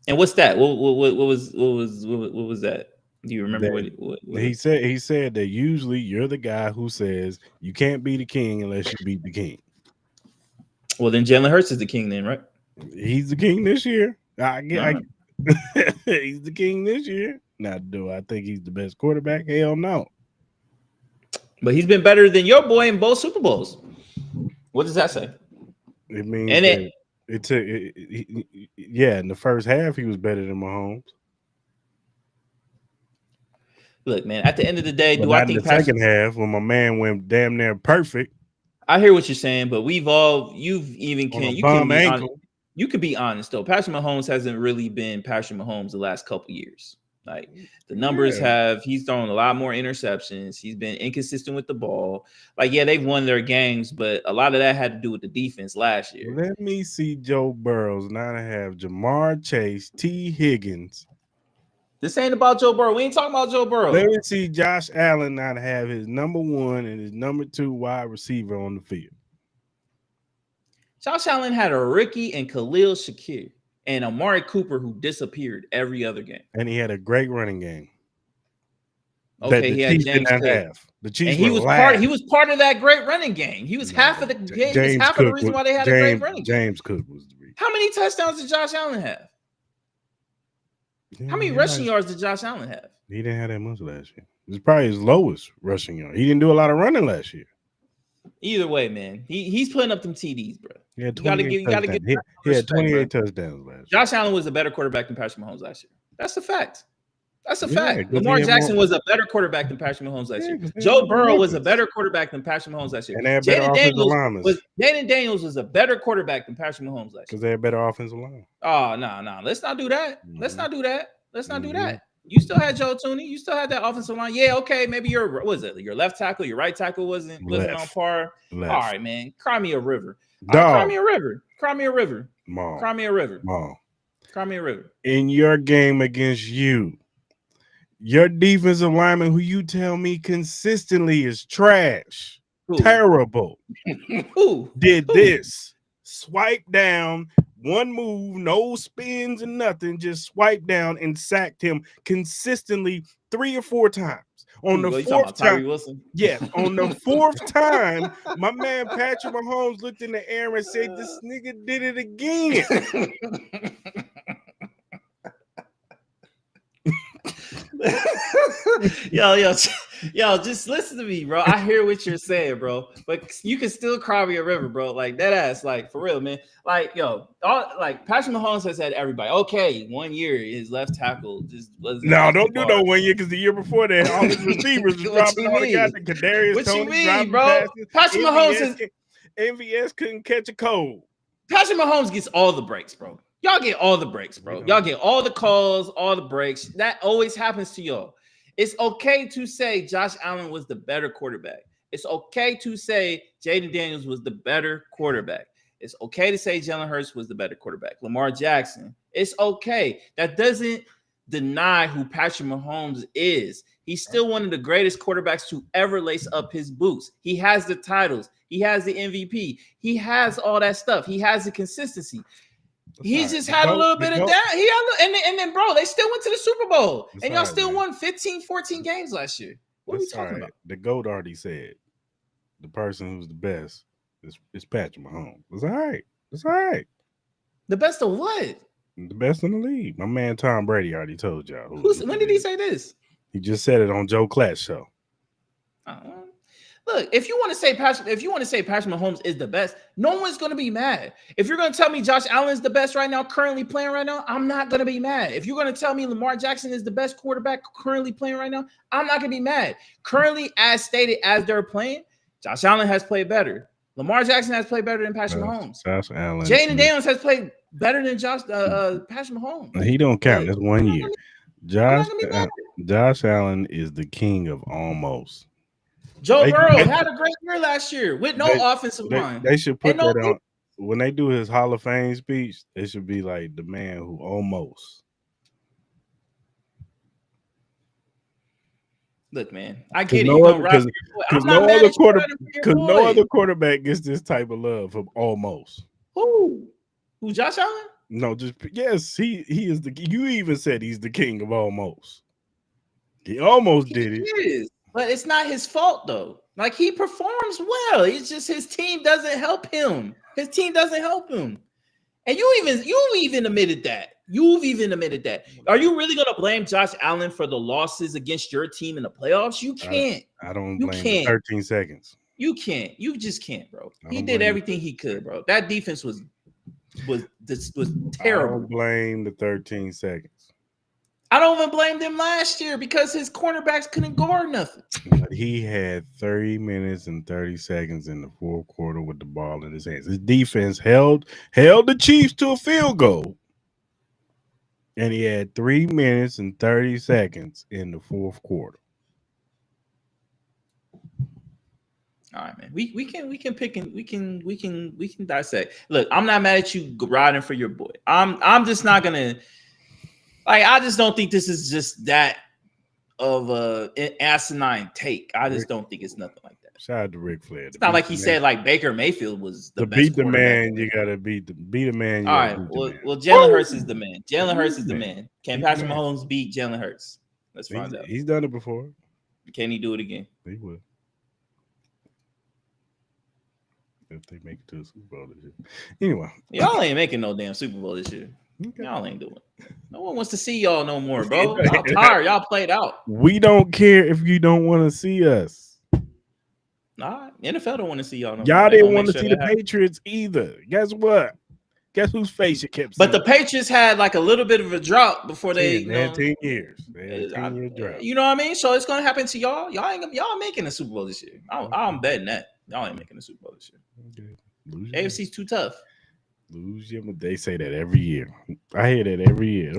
And what's that? What was that? Do you remember what he said? He said that usually you're the guy who says you can't be the king unless you beat the king. Well, then Jalen Hurts is the king, then, right? He's the king this year. He's the king this year. Now, do I think he's the best quarterback? Hell no. But he's been better than your boy in both Super Bowls. What does that say? It means in the first half he was better than Mahomes. Look, man, at the end of the day, I think the second half when my man went damn near perfect? I hear what you're saying, but you could be honest though. Patrick Mahomes hasn't really been Patrick Mahomes the last couple years. Like the numbers he's thrown a lot more interceptions. He's been inconsistent with the ball. Like, yeah, they've won their games, but a lot of that had to do with the defense last year. Let me see Joe Burrows now to have Jamar Chase, T. Higgins. This ain't about Joe Burrow. We ain't talking about Joe Burrow. Let me see Josh Allen now to have his number one and his number two wide receiver on the field. Josh Allen had a rookie and Khalil Shakir and Amari Cooper who disappeared every other game. And he had a great running game. Okay, he had James Cook. The Chiefs and he was part of that great running game. He was half of the game. He was half of the reason why they had a great running game. James Cook was the reason. How many touchdowns did Josh Allen have? How many rushing yards did Josh Allen have? He didn't have that much last year. It was probably his lowest rushing yard. He didn't do a lot of running last year. Either way, man, he's putting up them TDs, bro. He had 28 touchdowns last year. Josh Allen was a better quarterback than Patrick Mahomes last year. That's a fact. That's a fact. Lamar Jackson was a better quarterback than Patrick Mahomes last year. Joe Burrow was a better quarterback than Patrick Mahomes last year. And they had better offensive linemen. Jaden Daniels was a better quarterback than Patrick Mahomes last year. Because they had better offensive line. Oh, no. Let's not do that. Let's not do that. You still had Joe Tooney. You still had that offensive line. Yeah, okay. Maybe your left tackle, your right tackle wasn't on par. Left. All right, man. Cry me a river. Cry me a river. Cry me a river. Mom. Cry me a river. Mom. Cry me a river. In your game against you, your defensive lineman, who you tell me consistently is trash, terrible, did this swipe down, one move, no spins and nothing, just swipe down and sacked him consistently 3 or 4 times. On the You talking fourth about time, Tyree Wilson? yes, on the fourth time, my man Patrick Mahomes looked in the air and said, "This nigga did it again." yo, just listen to me, bro. I hear what you're saying, bro. But you can still cry me a river, bro. Like that ass, like for real, man. Like, like Patrick Mahomes has had everybody. Okay, 1 year his left tackle just wasn't. No, don't do no 1 year because the year before that, all his receivers was dropping all the guys. Kadarius What Toney you mean, dropping bro? passes. Patrick Mahomes MVS couldn't catch a cold. Patrick Mahomes gets all the breaks, bro. Y'all get all the breaks, bro. Y'all get all the calls, all the breaks. That always happens to y'all. It's okay to say Josh Allen was the better quarterback. It's okay to say Jaden Daniels was the better quarterback. It's okay to say Jalen Hurts was the better quarterback. Lamar Jackson. It's okay. That doesn't deny who Patrick Mahomes is. He's still one of the greatest quarterbacks to ever lace up his boots. He has the titles. He has the MVP. He has all that stuff. He has the consistency. He just had a little bit of that. And then, bro, they still went to the Super Bowl. And y'all still won 15, 14 games last year. What are we talking about? The GOAT already said the person who's the best is Patrick Mahomes. It's all right. It's all right. The best of what? The best in the league. My man Tom Brady already told y'all. When did he say this? He just said it on Joe Klatt's show. Look, if you want to say Patrick Mahomes is the best, no one's going to be mad. If you're going to tell me Josh Allen is the best right now, currently playing right now, I'm not going to be mad. If you're going to tell me Lamar Jackson is the best quarterback currently playing right now, I'm not going to be mad. Currently, as stated, as they're playing, Josh Allen has played better. Lamar Jackson has played better than Patrick Mahomes. Josh Allen. Jaden Daniels has played better than Patrick Mahomes. He don't count. That's 1 year. Josh Allen is the king of almost. Joe Burrow had a great year last year with no offensive line. They should put that on when they do his Hall of Fame speech. It should be like the man who almost. Look, man, I get it. Because no other quarterback gets this type of love from almost. Who, Josh Allen? No, yes, he is the. You even said he's the king of almost. He almost did it. Is. But it's not his fault, though. Like, he performs well. It's just his team doesn't help him. His team doesn't help him. And you've even admitted that. You've even admitted that. Are you really going to blame Josh Allen for the losses against your team in the playoffs? You can't. I don't blame him. 13 seconds. You can't. You just can't, bro. He did everything he could, bro. That defense was terrible. I don't blame the 13 seconds. I don't even blame them last year because his cornerbacks couldn't guard nothing. But he had 30 minutes and 30 seconds in the fourth quarter with the ball in his hands. His defense held the Chiefs to a field goal. And he had 3 minutes and 30 seconds in the fourth quarter. All right, man. We can pick and we can dissect. Look, I'm not mad at you riding for your boy. I'm just not gonna. I just don't think this is just that of an asinine take. I just don't think it's nothing like that. Shout out to Ric Flair. It's not like he said like Baker Mayfield was the best. Beat the man, you gotta beat the man. All right. Well, Jalen Hurts is the man. Jalen Hurts is the man. Can Patrick Mahomes beat Jalen Hurts? Let's find out. He's done it before. Can he do it again? He will. If they make it to the Super Bowl this year. Anyway. Y'all ain't making no damn Super Bowl this year. Okay. Y'all ain't doing it. No one wants to see y'all no more, bro. I'm tired. Y'all played out. We don't care if you don't want to see us. Nah, NFL don't want to see y'all no more. Y'all didn't want to see the Patriots either. Guess what? Guess whose face you kept seeing? But the Patriots had like a little bit of a drought before they had 10 years. They had 10-year drought. You know what I mean? So it's gonna happen to y'all. Y'all making the Super Bowl this year. I'm betting that. Y'all ain't making the Super Bowl this year. Okay. AFC's too tough. Lose your, they say that every year. I hear that every year.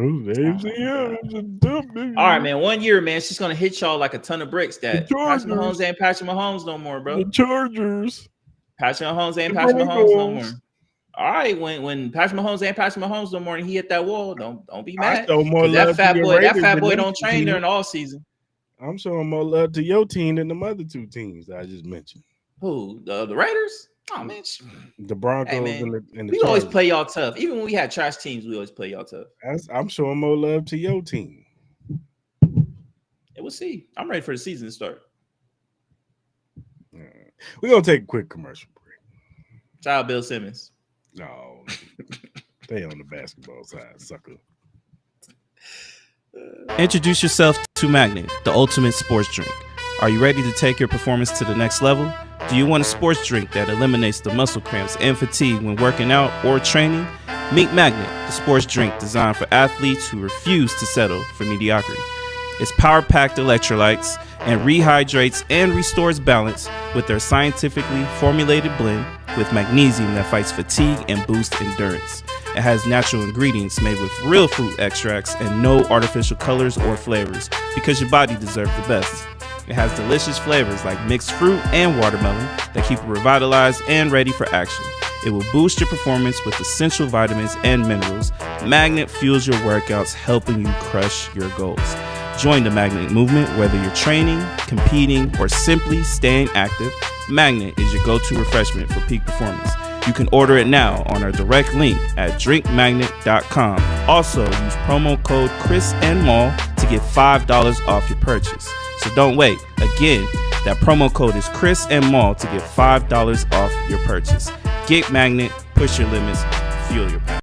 All right, man. 1 year, man. It's just gonna hit y'all like a ton of bricks. That Patrick Mahomes ain't Patrick Mahomes no more, bro. The Chargers. Patrick Mahomes ain't Patrick Mahomes no more. All right, when Patrick Mahomes ain't Patrick Mahomes no more, and he hit that wall, don't be mad. That fat boy don't train during all season. I'm showing more love to your team than the other two teams I just mentioned. Who the Raiders? Oh man, The hey Broncos man, and the we always Chargers. play y'all tough. Even when we had trash teams, we always play y'all tough. I'm showing more love to your team. And we'll see. I'm ready for the season to start. Yeah. We're gonna take a quick commercial break. Shout out Bill Simmons. No, stay on the basketball side, sucker. Introduce yourself to Magnet, the ultimate sports drink. Are you ready to take your performance to the next level? Do you want a sports drink that eliminates the muscle cramps and fatigue when working out or training? Meet Magnet, the sports drink designed for athletes who refuse to settle for mediocrity. It's power-packed electrolytes and rehydrates and restores balance with their scientifically formulated blend with magnesium that fights fatigue and boosts endurance. It has natural ingredients made with real fruit extracts and no artificial colors or flavors because your body deserves the best. It has delicious flavors like mixed fruit and watermelon that keep you revitalized and ready for action. It will boost your performance with essential vitamins and minerals. Magnet fuels your workouts, helping you crush your goals. Join the Magnet movement whether you're training, competing, or simply staying active. Magnet is your go-to refreshment for peak performance. You can order it now on our direct link at drinkmagnet.com. Also, use promo code Cris and Mall to get $5 off your purchase. So don't wait. Again, that promo code is Cris and Mall to get $5 off your purchase. Get Magnet, push your limits, fuel your passion.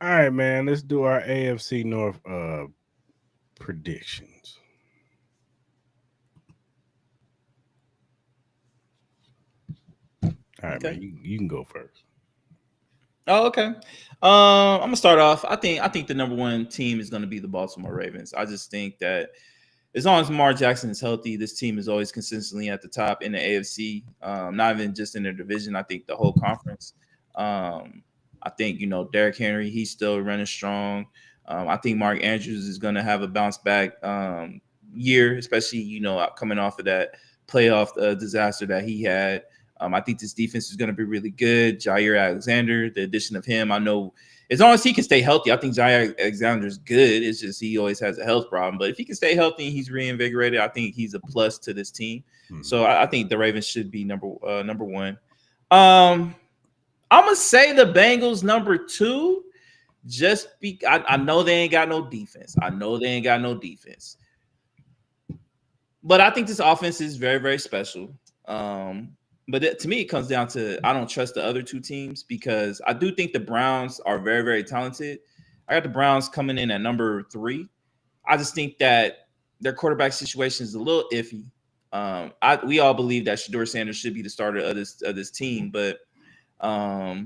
All right, man. Let's do our AFC North predictions. All right, Okay. man. You can go first. Oh, okay. I'm gonna start off. I think the number one team is gonna be the Baltimore Ravens. I just think that as long as Lamar Jackson is healthy, this team is always consistently at the top in the AFC. Not even just in their division. I think the whole conference. I think Derrick Henry, he's still running strong. I think Mark Andrews is going to have a bounce back year, especially coming off of that playoff disaster that he had. I think this defense is going to be really good. Jair Alexander, the addition of him, I know as long as he can stay healthy, I think Jair Alexander is good. It's just he always has a health problem. But if he can stay healthy and he's reinvigorated, I think he's a plus to this team. So I think the Ravens should be number one. I'm gonna say the Bengals number two. I know they ain't got no defense. But I think this offense is very, very special. But to me, it comes down to I don't trust the other two teams because I do think the Browns are very, very talented. I got the Browns coming in at number three. I just think that their quarterback situation is a little iffy. We all believe that Shedeur Sanders should be the starter of this team, but I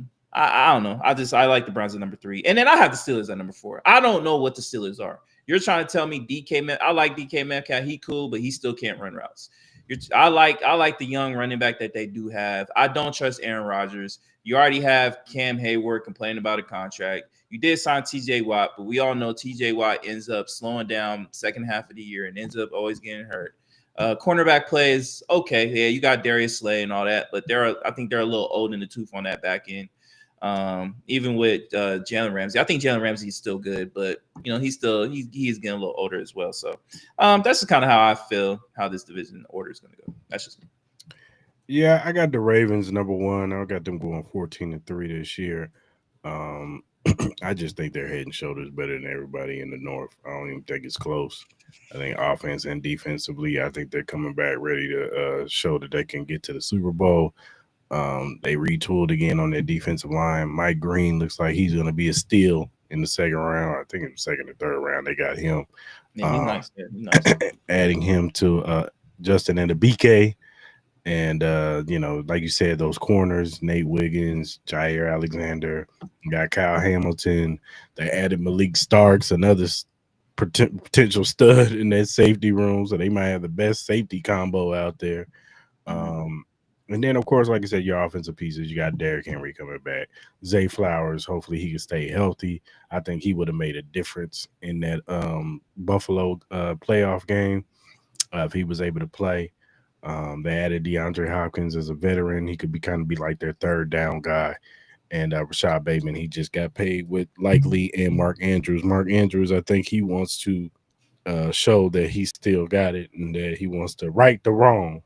don't know. I like the Browns at number three, and then I have the Steelers at number four. I don't know what the Steelers are. You're trying to tell me DK Metcalf? I like DK Metcalf. He cool, but he still can't run routes. I like the young running back that they do have. I don't trust Aaron Rodgers. You already have Cam Hayward complaining about a contract. You did sign TJ Watt, but we all know TJ Watt ends up slowing down second half of the year and ends up always getting hurt. Cornerback plays okay. Yeah, you got Darius Slay and all that, but I think they're a little old in the tooth on that back end. Even with Jalen Ramsey, I think Jalen Ramsey is still good, but he's getting a little older as well. So that's just kind of how I feel how this division order is going to go. That's just me. Yeah, I got the Ravens number one. I got them going 14-3 this year. I just think they're head and shoulders better than everybody in the North. I don't even think it's close. I think offense and defensively, I think they're coming back ready to show that they can get to the Super Bowl. They retooled again on their defensive line. Mike Green looks like he's going to be a steal in the second round. I think in the second or third round they got him. Yeah, he's nice. Yeah, he's nice. Adding him to Justin and the BK. And, like you said, those corners, Nate Wiggins, Jair Alexander, you got Kyle Hamilton. They added Malik Starks, another potential stud in that safety room. So they might have the best safety combo out there. And then, of course, like I said, your offensive pieces, you got Derrick Henry coming back. Zay Flowers, hopefully he can stay healthy. I think he would have made a difference in that Buffalo playoff game if he was able to play. They added DeAndre Hopkins as a veteran. He could be like their third down guy. And Rashad Bateman, he just got paid with Likely and Mark Andrews. Mark Andrews, I think he wants to showed that he still got it and that he wants to right the wrong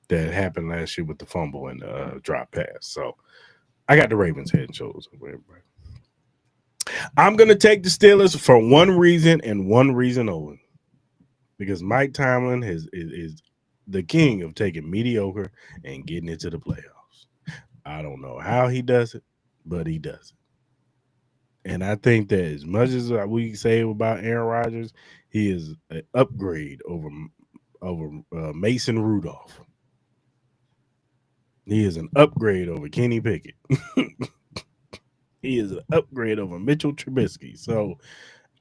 that happened last year with the fumble and the drop pass. So I got the Ravens head and shoulders over everybody. I'm going to take the Steelers for one reason and one reason only. Because Mike Tomlin is the king of taking mediocre and getting into the playoffs. I don't know how he does it, but he does it. And I think that as much as we say about Aaron Rodgers, he is an upgrade over Mason Rudolph. He is an upgrade over Kenny Pickett. He is an upgrade over Mitchell Trubisky. So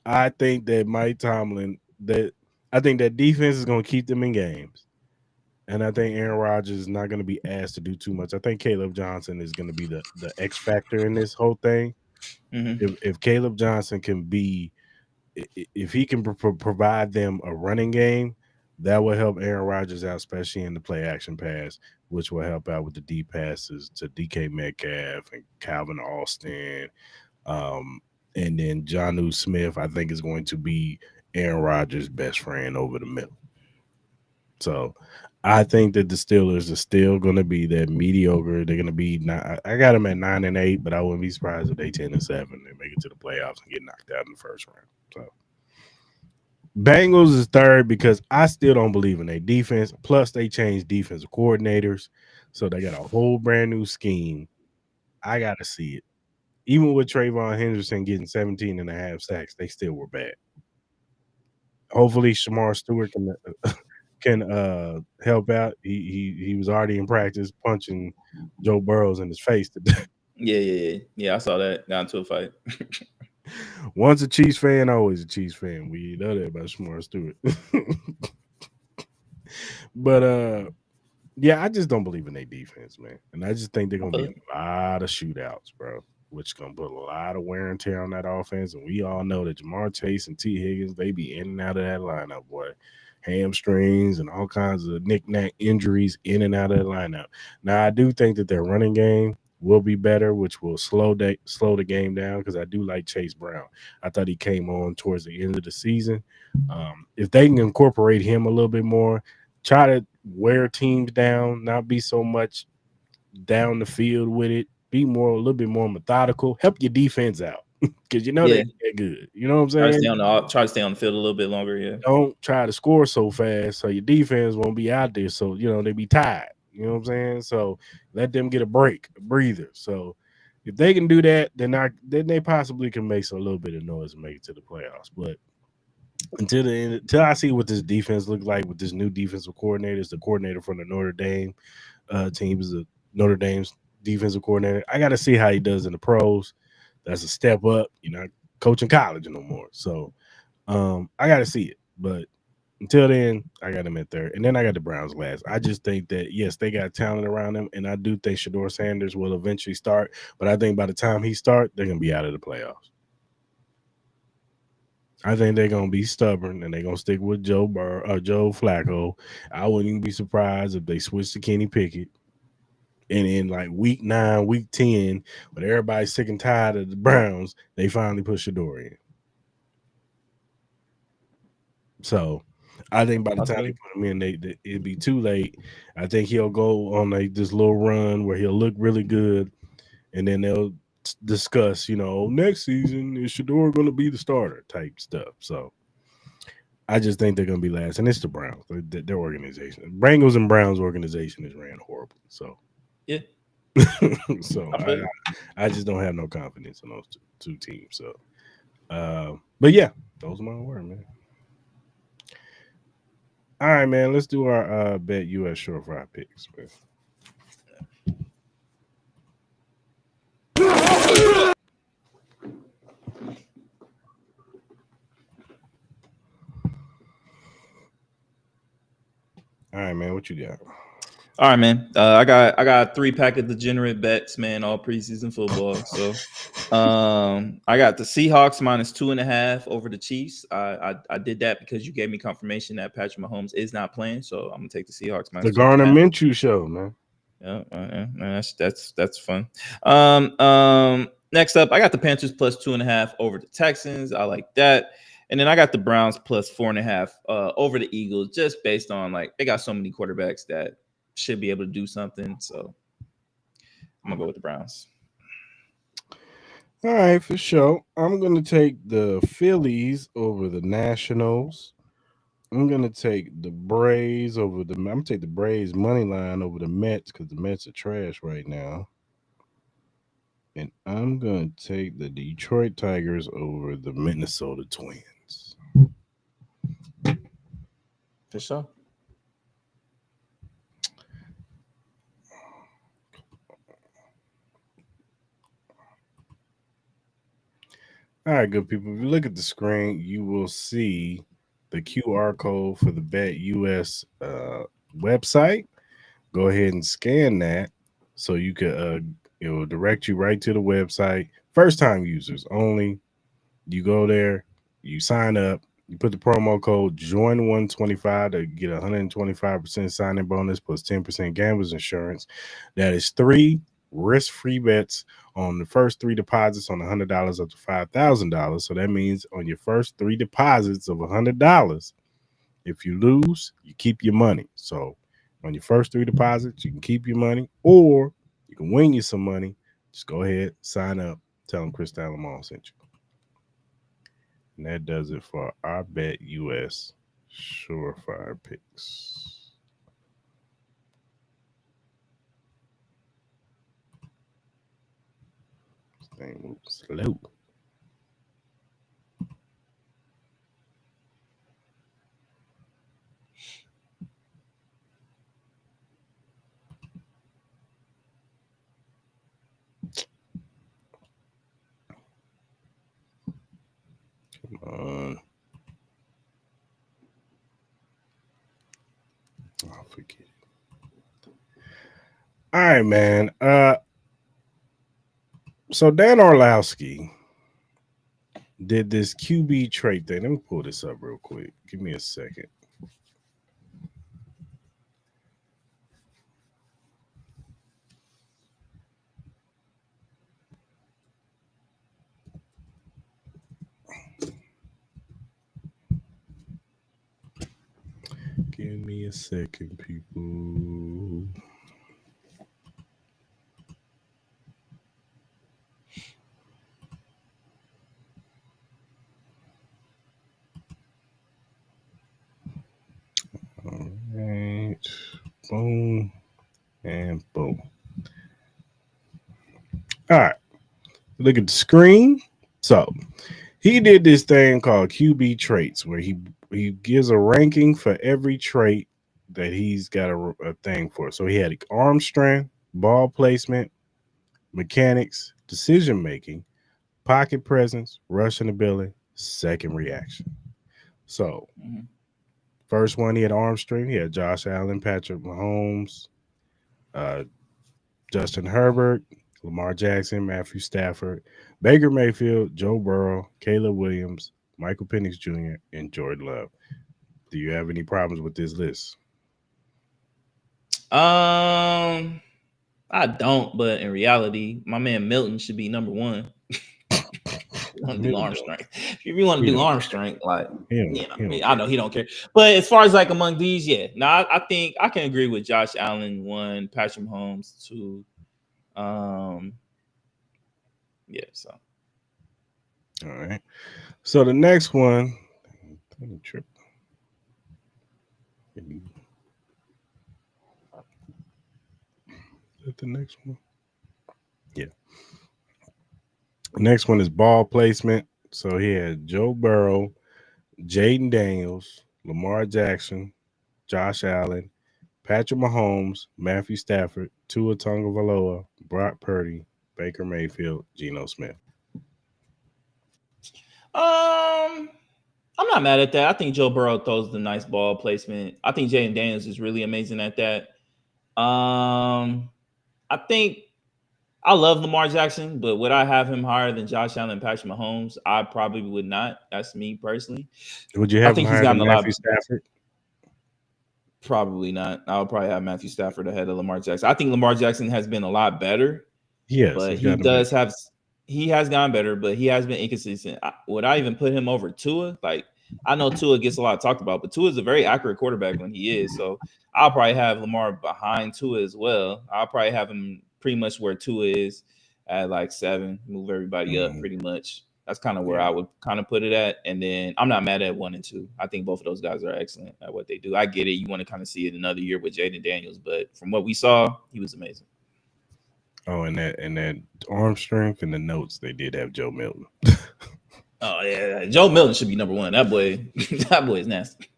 I think that Mike Tomlin, I think that defense is going to keep them in games. And I think Aaron Rodgers is not going to be asked to do too much. I think Caleb Johnson is going to be the X factor in this whole thing. Mm-hmm. If Caleb Johnson can be, if he can provide them a running game, that will help Aaron Rodgers out, especially in the play action pass, which will help out with the deep passes to DK Metcalf and Calvin Austin. And then Jonnu Smith, I think, is going to be Aaron Rodgers' best friend over the middle. So I think that the Steelers are still going to be that mediocre. They're going to be I got them at 9-8, but I wouldn't be surprised if they 10-7 and make it to the playoffs and get knocked out in the first round. So Bengals is third because I still don't believe in their defense. Plus, they changed defensive coordinators, so they got a whole brand new scheme. I got to see it. Even with Trayvon Henderson getting 17 and a half sacks, they still were bad. Hopefully, Shamar Stewart can help out. He was already in practice punching Joe Burrows in his face today. Yeah. I saw that. Got into a fight. Once a Chiefs fan, always a Chiefs fan. We know that about Shamar Stewart. But yeah, I just don't believe in their defense, man. And I just think they're gonna be a lot of shootouts, bro. Which is gonna put a lot of wear and tear on that offense. And we all know that Jamar Chase and T. Higgins, they be in and out of that lineup, boy. Hamstrings and all kinds of knick-knack injuries in and out of the lineup. Now, I do think that their running game will be better, which will slow the game down because I do like Chase Brown. I thought he came on towards the end of the season. If they can incorporate him a little bit more, try to wear teams down, not be so much down the field with it, be a little bit more methodical, help your defense out. Because they're good. You know what I'm saying? Try to stay on the field a little bit longer. Yeah. Don't try to score so fast so your defense won't be out there. So, they be tired. You know what I'm saying? So let them get a breather. So if they can do that, then they possibly can make a little bit of noise and make it to the playoffs. But until I see what this defense looks like with this new defensive coordinator, it's the coordinator from the Notre Dame team, is the Notre Dame's defensive coordinator. I got to see how he does in the pros. That's a step up. You're not coaching college no more. So I got to see it. But until then, I got them at third. And then I got the Browns last. I just think that, yes, they got talent around them. And I do think Shedeur Sanders will eventually start. But I think by the time he starts, they're going to be out of the playoffs. I think they're going to be stubborn and they're going to stick with Joe Flacco. I wouldn't even be surprised if they switch to Kenny Pickett. And in like week 9, week 10, when everybody's sick and tired of the Browns, they finally put Shedeur in. So I think by the time they put him in, it'd be too late. I think he'll go on this little run where he'll look really good. And then they'll discuss, next season, is Shedeur going to be the starter type stuff. So I just think they're going to be last. And it's the Browns, their organization. Bengals and Browns organization is ran horrible. So yeah. So I just don't have no confidence in those two teams. So, but yeah, those are my words, man. All right, man. Let's do our BetUS surefire picks, man. All right, man. What you got? All right, man. I got a 3-pack of degenerate bets, man, all preseason football. So I got the Seahawks -2.5 over the Chiefs. I did that because you gave me confirmation that Patrick Mahomes is not playing. So I'm gonna take the Seahawks -2.5. The Garner Minshew show, man. Yeah, that's fun. Next up, I got the Panthers +2.5 over the Texans. I like that. And then I got the Browns plus 4.5 over the Eagles, just based on like they got so many quarterbacks that should be able to do something. So I'm gonna go with the Browns. All right, for sure. I'm gonna take the Phillies over the Nationals. I'm gonna take the Braves over the. I'm gonna take the Braves money line over the Mets because the Mets are trash right now. And I'm gonna take the Detroit Tigers over the Minnesota Twins. For sure. All right, good people. If you look at the screen, you will see the QR code for the BetUS website. Go ahead and scan that so you can it will direct you right to the website. First time users only. You go there, you sign up, you put the promo code JOIN125 to get 125% sign-in bonus plus 10% gamblers insurance. That is 3 risk-free bets on the first 3 deposits on $100 up to $5,000. So that means on your first 3 deposits of $100, if you lose, you keep your money. So on your first 3 deposits, you can keep your money, or you can win you some money. Just go ahead, sign up, tell them Chris Lamont sent you. And that does it for our BetUS surefire picks. This thing moves slow. Come on. I'll forget it. All right, man. So Dan Orlovsky did this QB trait thing. Let me pull this up real quick. Give me a second. Give me a second, people. All right. Boom. And boom. All right. Look at the screen. So he did this thing called QB traits where he gives a ranking for every trait that he's got a thing for. So he had arm strength, ball placement, mechanics, decision making, pocket presence, rushing ability, second reaction. So first one, he had arm strength. He had Josh Allen, Patrick Mahomes, Justin Herbert, Lamar Jackson, Matthew Stafford, Baker Mayfield, Joe Burrow, Caleb Williams, Michael Penix Jr., and Jordan Love. Do you have any problems with this list? I don't, but in reality, my man Milton should be number 1. Want to do arm strength? If you want to do arm strength, like I know he don't care. But as far as like among these, yeah, no, I think I can agree with Josh Allen 1, Patrick Mahomes 2. Yeah, so all right. So the next one, trip. Is that the next one? Yeah. The next one is ball placement. So he had Joe Burrow, Jaden Daniels, Lamar Jackson, Josh Allen, Patrick Mahomes, Matthew Stafford, Tua Tagovailoa, Brock Purdy, Baker Mayfield, Geno Smith. I'm not mad at that. I think Joe Burrow throws the nice ball placement. I think Jaden Daniels is really amazing at that. I think I love Lamar Jackson, but would I have him higher than Josh Allen and Patrick Mahomes? I probably would not. That's me personally. Would you have him higher than Matthew Stafford? Probably not. I would probably have Matthew Stafford ahead of Lamar Jackson. I think Lamar Jackson has been a lot better. Yes, but he does have he has gotten better, but he has been inconsistent. Would I even put him over Tua? Like, I know Tua gets a lot talked about, but Tua is a very accurate quarterback when he is. So I'll probably have Lamar behind Tua as well. I'll probably have him pretty much where Tua is at like 7, move everybody up pretty much. That's kind of where I would kind of put it at. And then I'm not mad at 1 and 2. I think both of those guys are excellent at what they do. I get it. You want to kind of see it another year with Jaden Daniels, but from what we saw, he was amazing. Oh, and that arm strength and the notes, they did have Joe Milton. Oh yeah, Joe Milton should be number 1. That boy, that boy is nasty.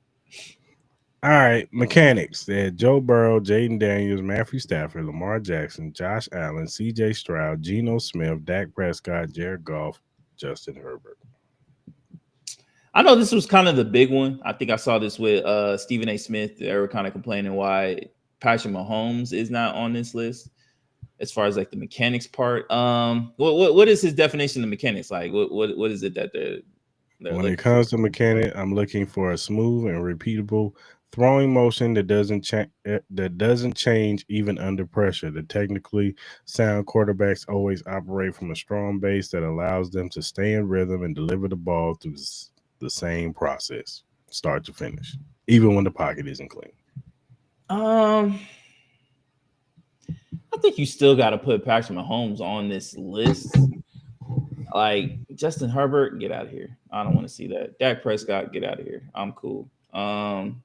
All right, mechanics. They had Joe Burrow, Jaden Daniels, Matthew Stafford, Lamar Jackson, Josh Allen, C.J. Stroud, Geno Smith, Dak Prescott, Jared Goff, Justin Herbert. I know this was kind of the big one. I think I saw this with Stephen A. Smith. They were kind of complaining why Patrick Mahomes is not on this list as far as like the mechanics part. What is his definition of mechanics like? What is it that they're when it comes to mechanic, I'm looking for a smooth and repeatable throwing motion that doesn't change even under pressure. The technically sound quarterbacks always operate from a strong base that allows them to stay in rhythm and deliver the ball through the same process, start to finish, even when the pocket isn't clean. I think you still got to put Patrick Mahomes on this list. Like Justin Herbert, get out of here. I don't want to see that. Dak Prescott, get out of here. I'm cool. I'm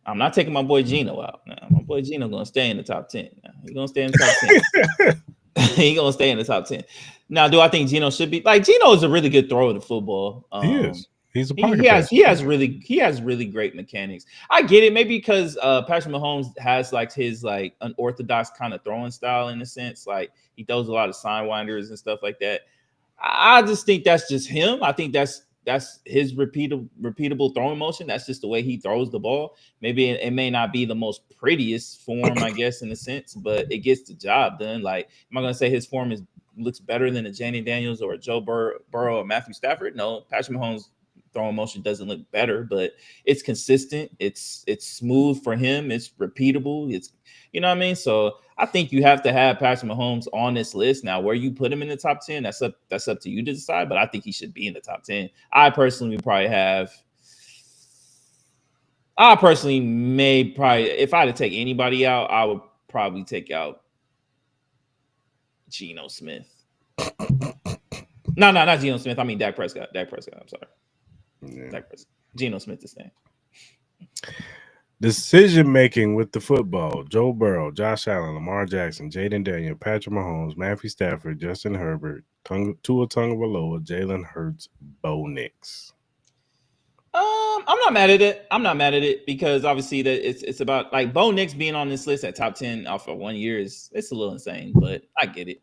not taking my boy Geno out. Now, my boy Geno gonna stay in the top 10. He's gonna stay in the top 10. He's gonna stay in the top 10. Now, do I think Geno should be like Geno is a really good thrower of the football? He is. He's a pocket he has really great mechanics. I get it, maybe because Patrick Mahomes has like his like unorthodox kind of throwing style in a sense. Like he throws a lot of sidewinders and stuff like that. I just think that's just him. I think that's his repeatable throwing motion. That's just the way he throws the ball. Maybe it may not be the most prettiest form, I guess, in a sense, but it gets the job done. Like, am I gonna say his form looks better than a Jaden Daniels or a Joe Burrow or Matthew Stafford? No, Patrick Mahomes' throwing motion doesn't look better, but it's consistent. It's smooth for him. It's repeatable. It's, you know what I mean? So I think you have to have Patrick Mahomes on this list. Now, where you put him in the top 10, that's up to you to decide, but I think he should be in the top 10. I personally may if I had to take anybody out, I would probably take out Geno Smith. No, not Geno Smith. I mean Dak Prescott. I'm sorry. Yeah. Geno Smith is staying. Decision making with the football: Joe Burrow, Josh Allen, Lamar Jackson, Jaden Daniels, Patrick Mahomes, Matthew Stafford, Justin Herbert, Tua Tagovailoa, Jalen Hurts, Bo Nix. I'm not mad at it because obviously that it's about like Bo Nix being on this list at top 10 off of 1 year it's a little insane, but I get it.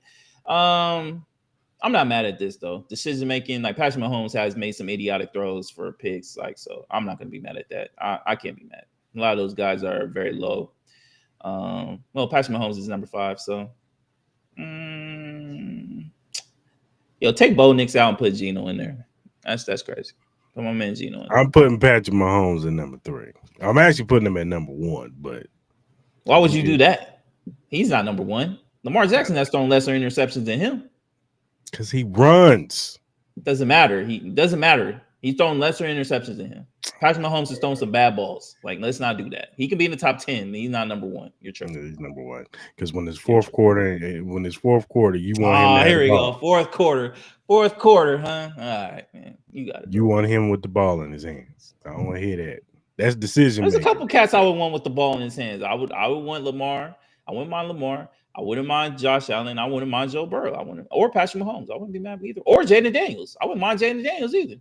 I'm not mad at this though. Decision making, like Patrick Mahomes has made some idiotic throws for picks, like, so I'm not gonna be mad at that. I can't be mad. A lot of those guys are very low. Well, Patrick Mahomes is number 5, so take Bo Nix out and put Geno in there. That's crazy. Put my man Geno in there. I'm putting Patrick Mahomes in number 3. I'm actually putting him at number 1, but why would you do that? He's not number 1. Lamar Jackson has thrown lesser interceptions than him. Because he runs. Doesn't matter. He's throwing lesser interceptions than him. Patrick Mahomes is throwing some bad balls. Like, let's not do that. He can be in the top 10. He's not number 1. You're tripping. He's number 1. Because when it's fourth quarter, you want him. Oh, here we go. Fourth quarter, huh? All right, man. You want him with the ball in his hands. I don't want to hear that. That's decision. There's a couple cats I would want with the ball in his hands. I would want Lamar. I wouldn't mind Lamar. I wouldn't mind Josh Allen. I wouldn't mind Joe Burrow. Or Patrick Mahomes. I wouldn't be mad with either. Or Jaden Daniels. I wouldn't mind Jaden Daniels either.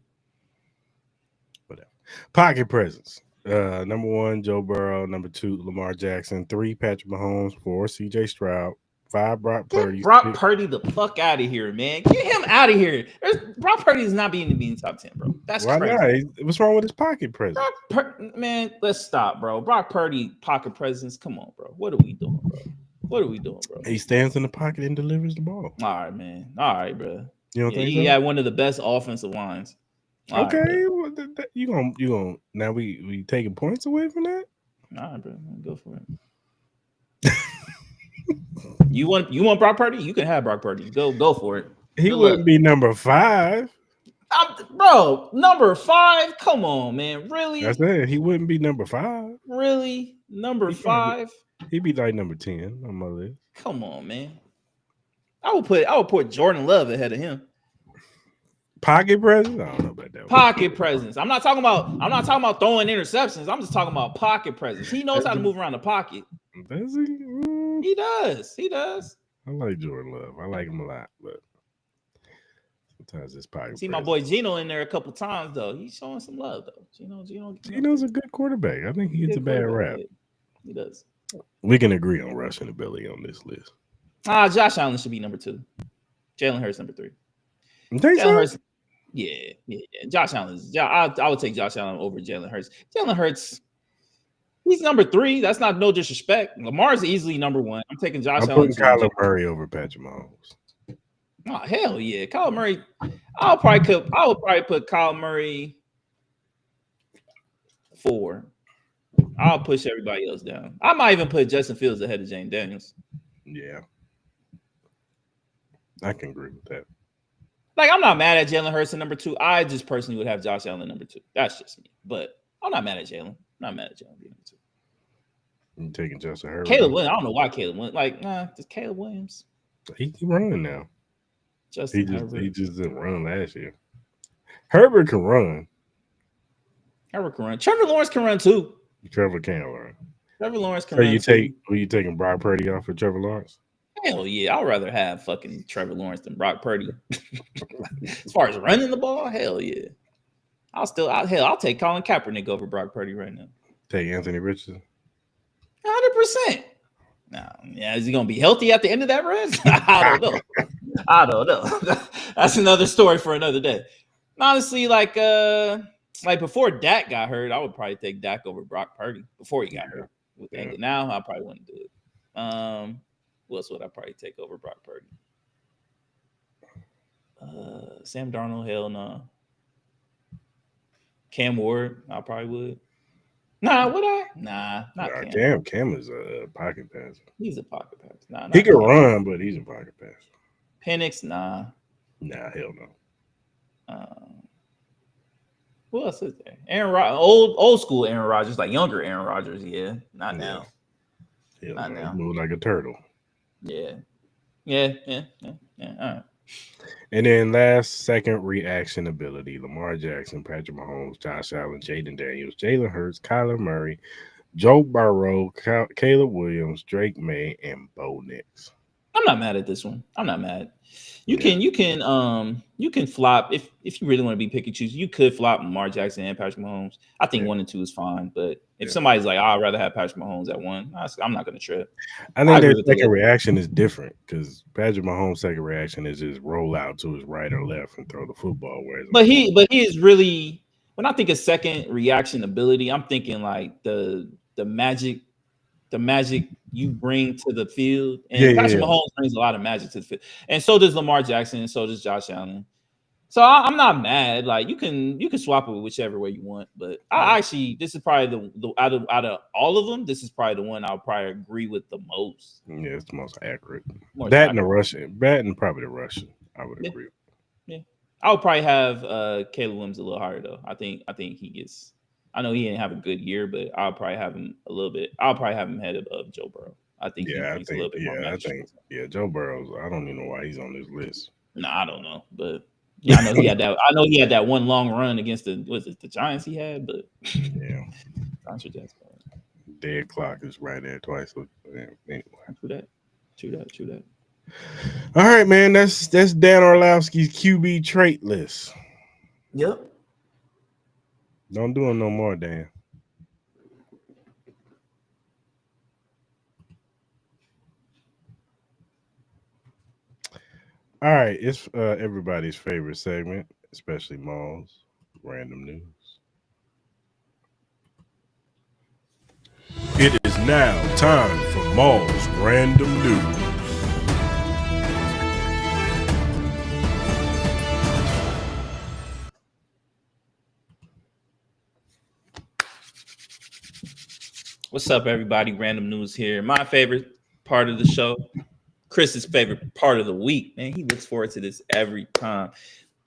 Whatever. Pocket presence. Number 1, Joe Burrow. Number 2, Lamar Jackson. 3, Patrick Mahomes. 4, C.J. Stroud. 5, Brock Purdy. Brock Purdy the fuck out of here, man. Get him out of here. Brock Purdy is not being in the top 10, bro. That's why crazy. Not? What's wrong with his pocket presence? Man, let's stop, bro. Brock Purdy pocket presence. Come on, bro. What are we doing, bro? He stands in the pocket and delivers the ball. All right, man. All right, bro. You don't think he had one of the best offensive lines. All okay, right, well, you gonna now we taking points away from that? All right, bro. Go for it. You want Brock Purdy? You can have Brock Purdy. Go for it. He wouldn't be number 5. Bro, number 5. Come on, man. Really? I said he wouldn't be number 5. Really? Number 5? He'd be like number 10 on my list. Come on, man. I would put Jordan Love ahead of him. Pocket presence? I don't know about that. Pocket presence. I'm not talking about throwing interceptions. I'm just talking about pocket presence. He knows how to move around the pocket. Does he? He does. I like Jordan Love. I like him a lot, but sometimes it's pocket. See my boy Gino in there a couple times though. He's showing some love though. Gino's a good quarterback. I think he gets a bad rap. He does. We can agree on rushing ability on this list. Josh Allen should be number 2. Jalen Hurts number 3. Jalen Hurts. Yeah. Josh Allen is. I would take Josh Allen over Jalen Hurts. Jalen Hurts. He's number 3. That's not no disrespect. Lamar's easily number 1. I'm taking Josh Allen. I'm putting Kyler Murray over Patrick Mahomes. Oh hell yeah, Kyler Murray. I would probably put Kyler Murray 4. I'll push everybody else down. I might even put Justin Fields ahead of Jane Daniels. Yeah, I can agree with that. Like, I'm not mad at Jalen Hurts at number 2. I just personally would have Josh Allen at number 2. That's just me. But I'm not mad at Jalen. I'm not mad at Jalen being number 2. I'm taking Justin Herbert. Caleb Williams. I don't know why Caleb went. Like, just Caleb Williams. He running now. He just didn't run last year. Herbert can run. Trevor Lawrence can run too. Trevor can run. Trevor Lawrence can run. Are you taking Brock Purdy off for Trevor Lawrence? Hell yeah. I'd rather have fucking Trevor Lawrence than Brock Purdy. As far as running the ball, hell yeah. I'll take Colin Kaepernick over Brock Purdy right now. Take Anthony Richardson. 100%. Now, is he gonna be healthy at the end of that run? I don't know. That's another story for another day. Honestly, like before Dak got hurt, I would probably take Dak over Brock Purdy before he got hurt. Now I probably wouldn't do it. What else would I probably take over Brock Purdy? Sam Darnold, hell no. Cam Ward, I probably would. Nah, would I? Nah, not Cam. Cam is a pocket passer. He's a pocket passer. Nah, he can run, but he's a pocket passer. Penix, nah. Nah, hell no. Who else is there? Aaron Rodgers, old school Aaron Rodgers, like younger Aaron Rodgers. Yeah, not now. Not now. He moved like a turtle. Yeah. All right. And then last, second reaction ability: Lamar Jackson, Patrick Mahomes, Josh Allen, Jaden Daniels, Jalen Hurts, Kyler Murray, Joe Burrow, Caleb Williams, Drake May, and Bo Nix. I'm not mad at this one. I'm not mad. You can flop if you really want to be picky choose. You could flop Lamar Jackson and Patrick Mahomes. I think 1 and 2 is fine, but if somebody's like, I'd rather have Patrick Mahomes at 1, I'm not going to trip. I think their second reaction is different because Patrick Mahomes' second reaction is just roll out to his right or left and throw the football. But he is really, when I think of second reaction ability, I'm thinking like the magic you bring to the field. And Patrick Mahomes brings a lot of magic to the field. And so does Lamar Jackson, and so does Josh Allen. So I'm not mad. Like you can swap it whichever way you want. But I actually, this is probably the out of all of them, this is probably the one I'll probably agree with the most. Yeah, it's the most accurate. And the Russian. That and probably the Russian. I would agree. Yeah. I would probably have Caleb Williams a little higher though. I think he gets. I know he didn't have a good year, but I'll probably have him a little bit. I'll probably have him ahead of Joe Burrow. I think he brings a little bit more magic. Joe Burrow. I don't even know why he's on this list. No, I don't know, but yeah, I know he had that. I know he had that one long run against the Giants. He had, but yeah, dead clock is right there twice. So, anyway, true that. All right, man. That's Dan Orlovsky's QB trait list. Yep. Don't do it no more, Dan. All right, it's everybody's favorite segment, especially Maul's Random News. It is now time for Maul's Random News. What's up, everybody? Random News here. My favorite part of the show. Chris's favorite part of the week, man. He looks forward to this every time.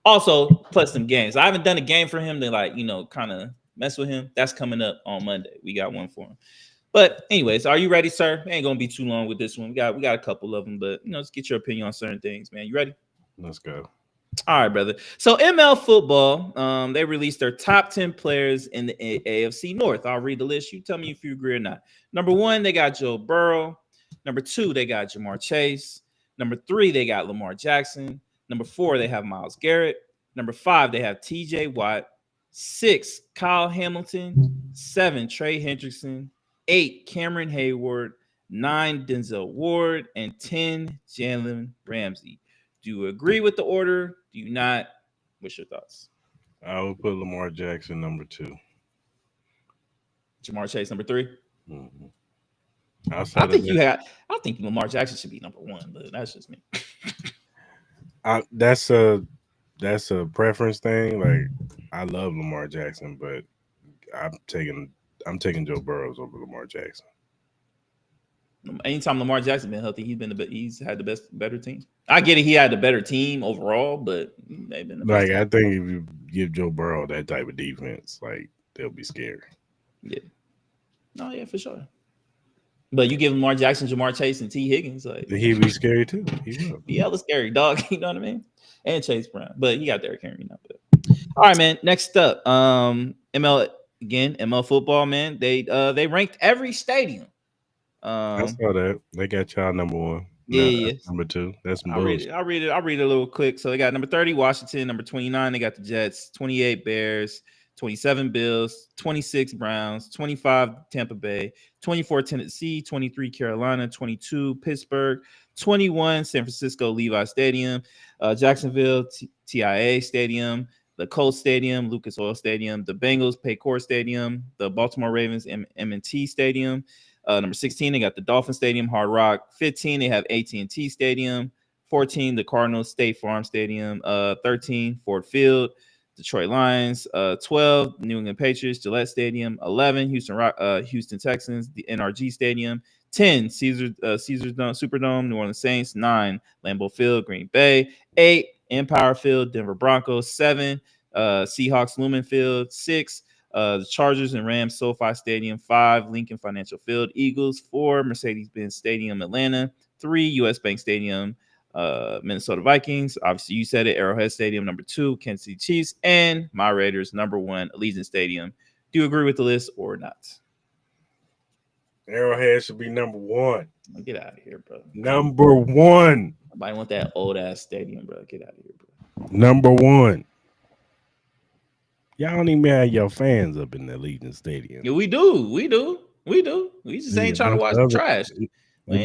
Also, plus some games. I haven't done a game for him to kind of mess with him. That's coming up on Monday. We got one for him. But anyways, are you ready, sir? Ain't gonna be too long with this one. We got a couple of them, but let's get your opinion on certain things, man. You ready? Let's go. All right, brother. So ML football, they released their top 10 players in the AFC North. I'll read the list. You tell me if you agree or not. Number 1, they got Joe Burrow. Number 2, they got Jamar Chase. Number 3, they got Lamar Jackson. Number 4, they have Myles Garrett. Number 5, they have TJ Watt. 6, Kyle Hamilton. 7, Trey Hendrickson. 8, Cameron Hayward. 9, Denzel Ward. And 10, Jalen Ramsey. Do you agree with the order? Do you not? What's your thoughts? I would put Lamar Jackson number 2. Jamar Chase number 3. Mm-hmm. I think Lamar Jackson should be number 1, but that's just me. That's a preference thing. Like, I love Lamar Jackson, but I'm taking Joe Burrows over Lamar Jackson. Anytime Lamar Jackson been healthy, he's had the better team. I get it, he had the better team overall, but they've been the best team. I think if you give Joe Burrow that type of defense, like, they'll be scared. Yeah. No, yeah, for sure. But you give Lamar Jackson, Jamar Chase, and T. Higgins, like, he'd be scary too. He will. Yeah, it's scary, dog. You know what I mean? And Chase Brown, but he got Derrick Henry now. But all right, man. Next up, ML football, man. They ranked every stadium. I saw that. They got y'all number 1. Yeah. Number 2. That's some I'll bullshit. read it a little quick. So they got number 30, Washington. Number 29, they got the Jets. 28, Bears. 27, Bills. 26, Browns. 25, Tampa Bay. 24, Tennessee. 23, Carolina. 22, Pittsburgh. 21, San Francisco Levi Stadium. Jacksonville TIA Stadium. The Colts Stadium, Lucas Oil Stadium. The Bengals Paycor Stadium. The Baltimore Ravens M&T Stadium. Number 16, they got the Dolphin Stadium, Hard Rock. 15, they have AT&T Stadium. 14, the Cardinals State Farm Stadium. 13, Ford Field. Detroit Lions. 12, New England Patriots, Gillette Stadium. 11, Houston Texans, the NRG Stadium. 10, Caesars Superdome, New Orleans Saints. 9, Lambeau Field, Green Bay. 8, Empire Field, Denver Broncos. 7, Seahawks Lumen Field. 6, the Chargers and Rams SoFi Stadium. 5, Lincoln Financial Field, Eagles. 4, Mercedes-Benz Stadium, Atlanta. 3, US Bank Stadium, Minnesota Vikings. Obviously, you said it. Arrowhead Stadium, number 2, Kansas City Chiefs. And my Raiders, number 1, Allegiant Stadium. Do you agree with the list or not? Arrowhead should be number 1. Get out of here, bro. Number 1. Nobody want that old-ass stadium, bro. Get out of here, bro. Number 1. Y'all don't even have your fans up in the Allegiant Stadium. Yeah, we do. We just ain't trying to watch the trash. There'll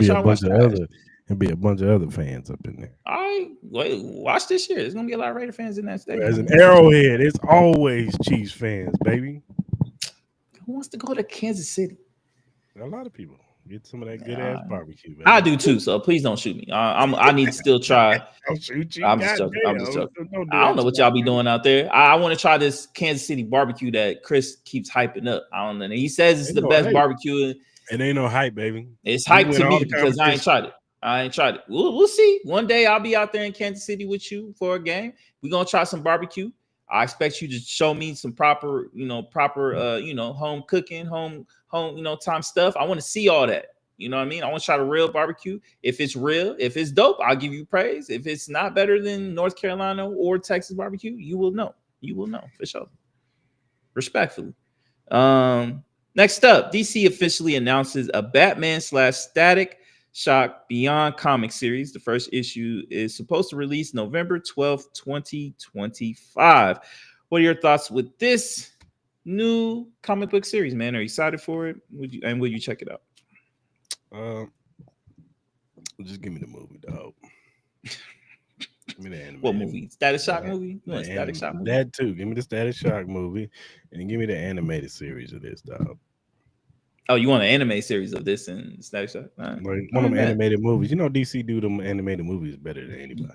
be a bunch of other fans up in there. All right, wait, watch this year. There's gonna be a lot of Raider fans in that stadium. As an Arrowhead, it's always Chiefs fans, baby. Who wants to go to Kansas City? A lot of people get some of that good ass barbecue. Baby. I do too, so please don't shoot me. I need to still try. I'll shoot you. I'm just joking. I don't know what y'all be doing out there. I want to try this Kansas City barbecue that Cris keeps hyping up. I don't know. He says it's the best barbecue. It ain't no hype, baby. It's hype to me because I ain't tried it. We'll see. One day I'll be out there in Kansas City with you for a game. We're gonna try some barbecue. I expect you to show me some proper home cooking, home, time stuff. I want to see all that. You know what I mean? I want to try the real barbecue. If it's real, if it's dope, I'll give you praise. If it's not better than North Carolina or Texas barbecue, you will know. You will know for sure. Respectfully. Next up, DC officially announces a Batman/Static Shock Beyond comic series. The first issue is supposed to release November 12th, 2025. What are your thoughts with this new comic book series, man? Are you excited for it? Will you check it out? Just give me the movie, dog. Give me the animated. What movie? Static Shock movie? You want Static Shock movie? That too. Give me the Static Shock movie, and give me the animated series of this, dog. Oh, you want an anime series of this and Static Shock? Right. Like one of them animated movies. You know, DC do them animated movies better than anybody.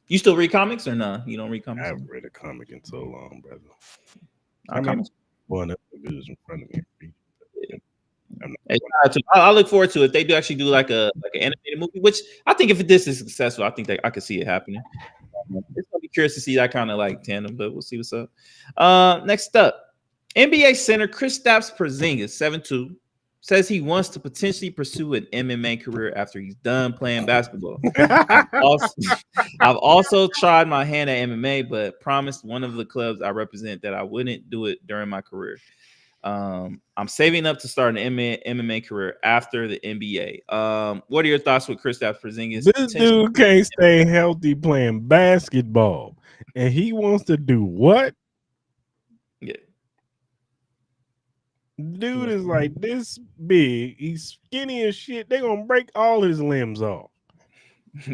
You still read comics or nah? You don't read comics? I haven't read a comic in so long, brother. Comics. One of the videos in front of me. I look forward to it. If they do actually do like an animated movie, which I think if this is successful, I think I could see it happening. It's gonna be curious to see that kind of like tandem, but we'll see what's up. Next up, NBA center Kristaps Porzingis, 7'2", says he wants to potentially pursue an MMA career after he's done playing basketball. I've also tried my hand at MMA, but promised one of the clubs I represent that I wouldn't do it during my career. I'm saving up to start an MMA career after the NBA. What are your thoughts with Kristaps Porzingis? This dude can't stay healthy playing basketball, and he wants to do what? Yeah. Dude is like this big. He's skinny as shit. They're gonna break all his limbs off.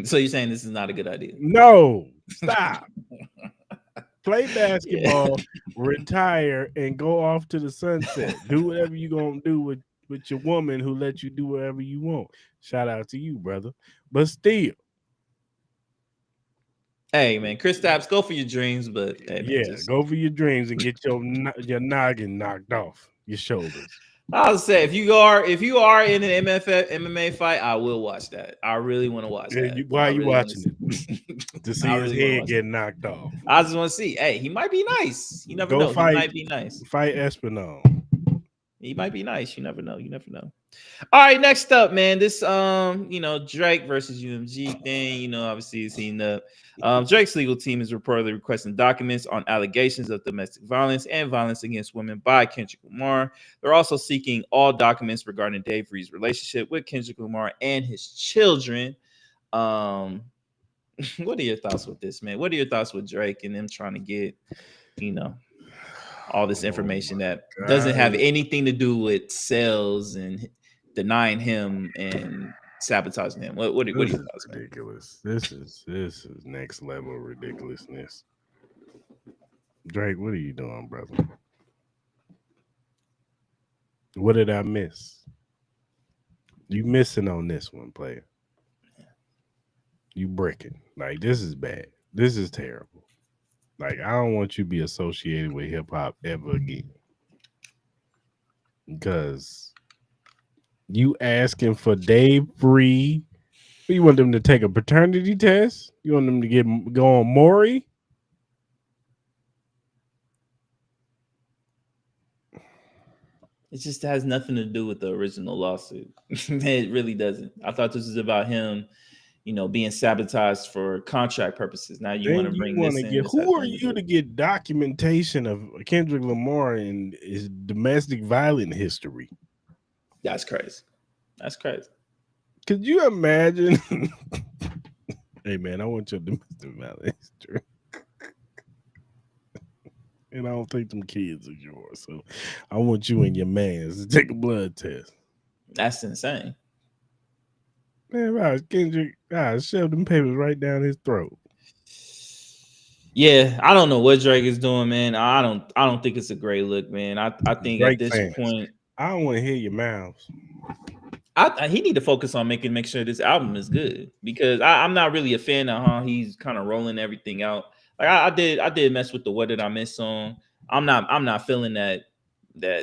So you're saying this is not a good idea? No, stop. Play basketball, retire, and go off to the sunset. Do whatever you're gonna do with your woman who lets you do whatever you want. Shout out to you, brother. But still. Hey man, Kristaps, go for your dreams, but hey, man, go for your dreams and get your noggin knocked off your shoulders. I'll say if you are in an MMA fight, I will watch that. I really want to watch that. Why are you watching it? To see his head get knocked off. I just want to see. Hey, he might be nice. You never know. He might be nice. Fight Espinal. He might be nice. You never know. You never know. All right, next up, man. This Drake versus UMG thing. Obviously you've seen the Drake's legal team is reportedly requesting documents on allegations of domestic violence and violence against women by Kendrick Lamar. They're also seeking all documents regarding Dave Reed's relationship with Kendrick Lamar and his children. What are your thoughts with this, man? What are your thoughts with Drake and them trying to get, all this information that doesn't have anything to do with sales and denying him and sabotaging him? What are your thoughts, man? Ridiculous. This is next level ridiculousness. Drake, what are you doing, brother? What did I miss? You missing on this one, player. You bricking. Like, this is bad. This is terrible. Like, I don't want you to be associated with hip hop ever again. Because you asking for Dave Reed. You want them to take a paternity test? You want them to go on Maury? It just has nothing to do with the original lawsuit. It really doesn't. I thought this was about him, being sabotaged for contract purposes. Now you want to bring this in. Who are you to get documentation of Kendrick Lamar and his domestic violence history? That's crazy. That's crazy. Could you imagine? Hey man, I want your domestic violence history. And I don't think them kids are yours. So I want you and your man to take a blood test. That's insane. Man, right, Kendrick, shove them papers right down his throat. Yeah, I don't know what Drake is doing, man. I don't think it's a great look, man. I think Drake at this point, I don't want to hear your mouths. He need to focus on make sure this album is good, because I'm not really a fan of how he's kind of rolling everything out. Like I did mess with the "What Did I Miss" song. I'm not feeling that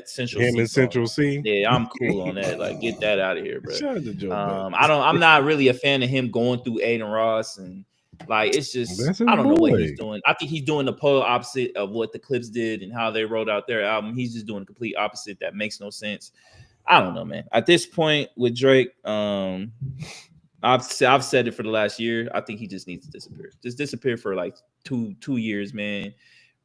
Central him C and Central C. Yeah, I'm cool on that. Like, get that out of here, bro. Shout out to Joe I'm not really a fan of him going through Aiden Ross, and like it's just I don't know what he's doing. I think he's doing the polar opposite of what the Clips did and how they wrote out their album. He's just doing the complete opposite. That makes no sense. I don't know, man. At this point with Drake, I've said it for the last year. I think he just needs to disappear. Just disappear for like two years, man.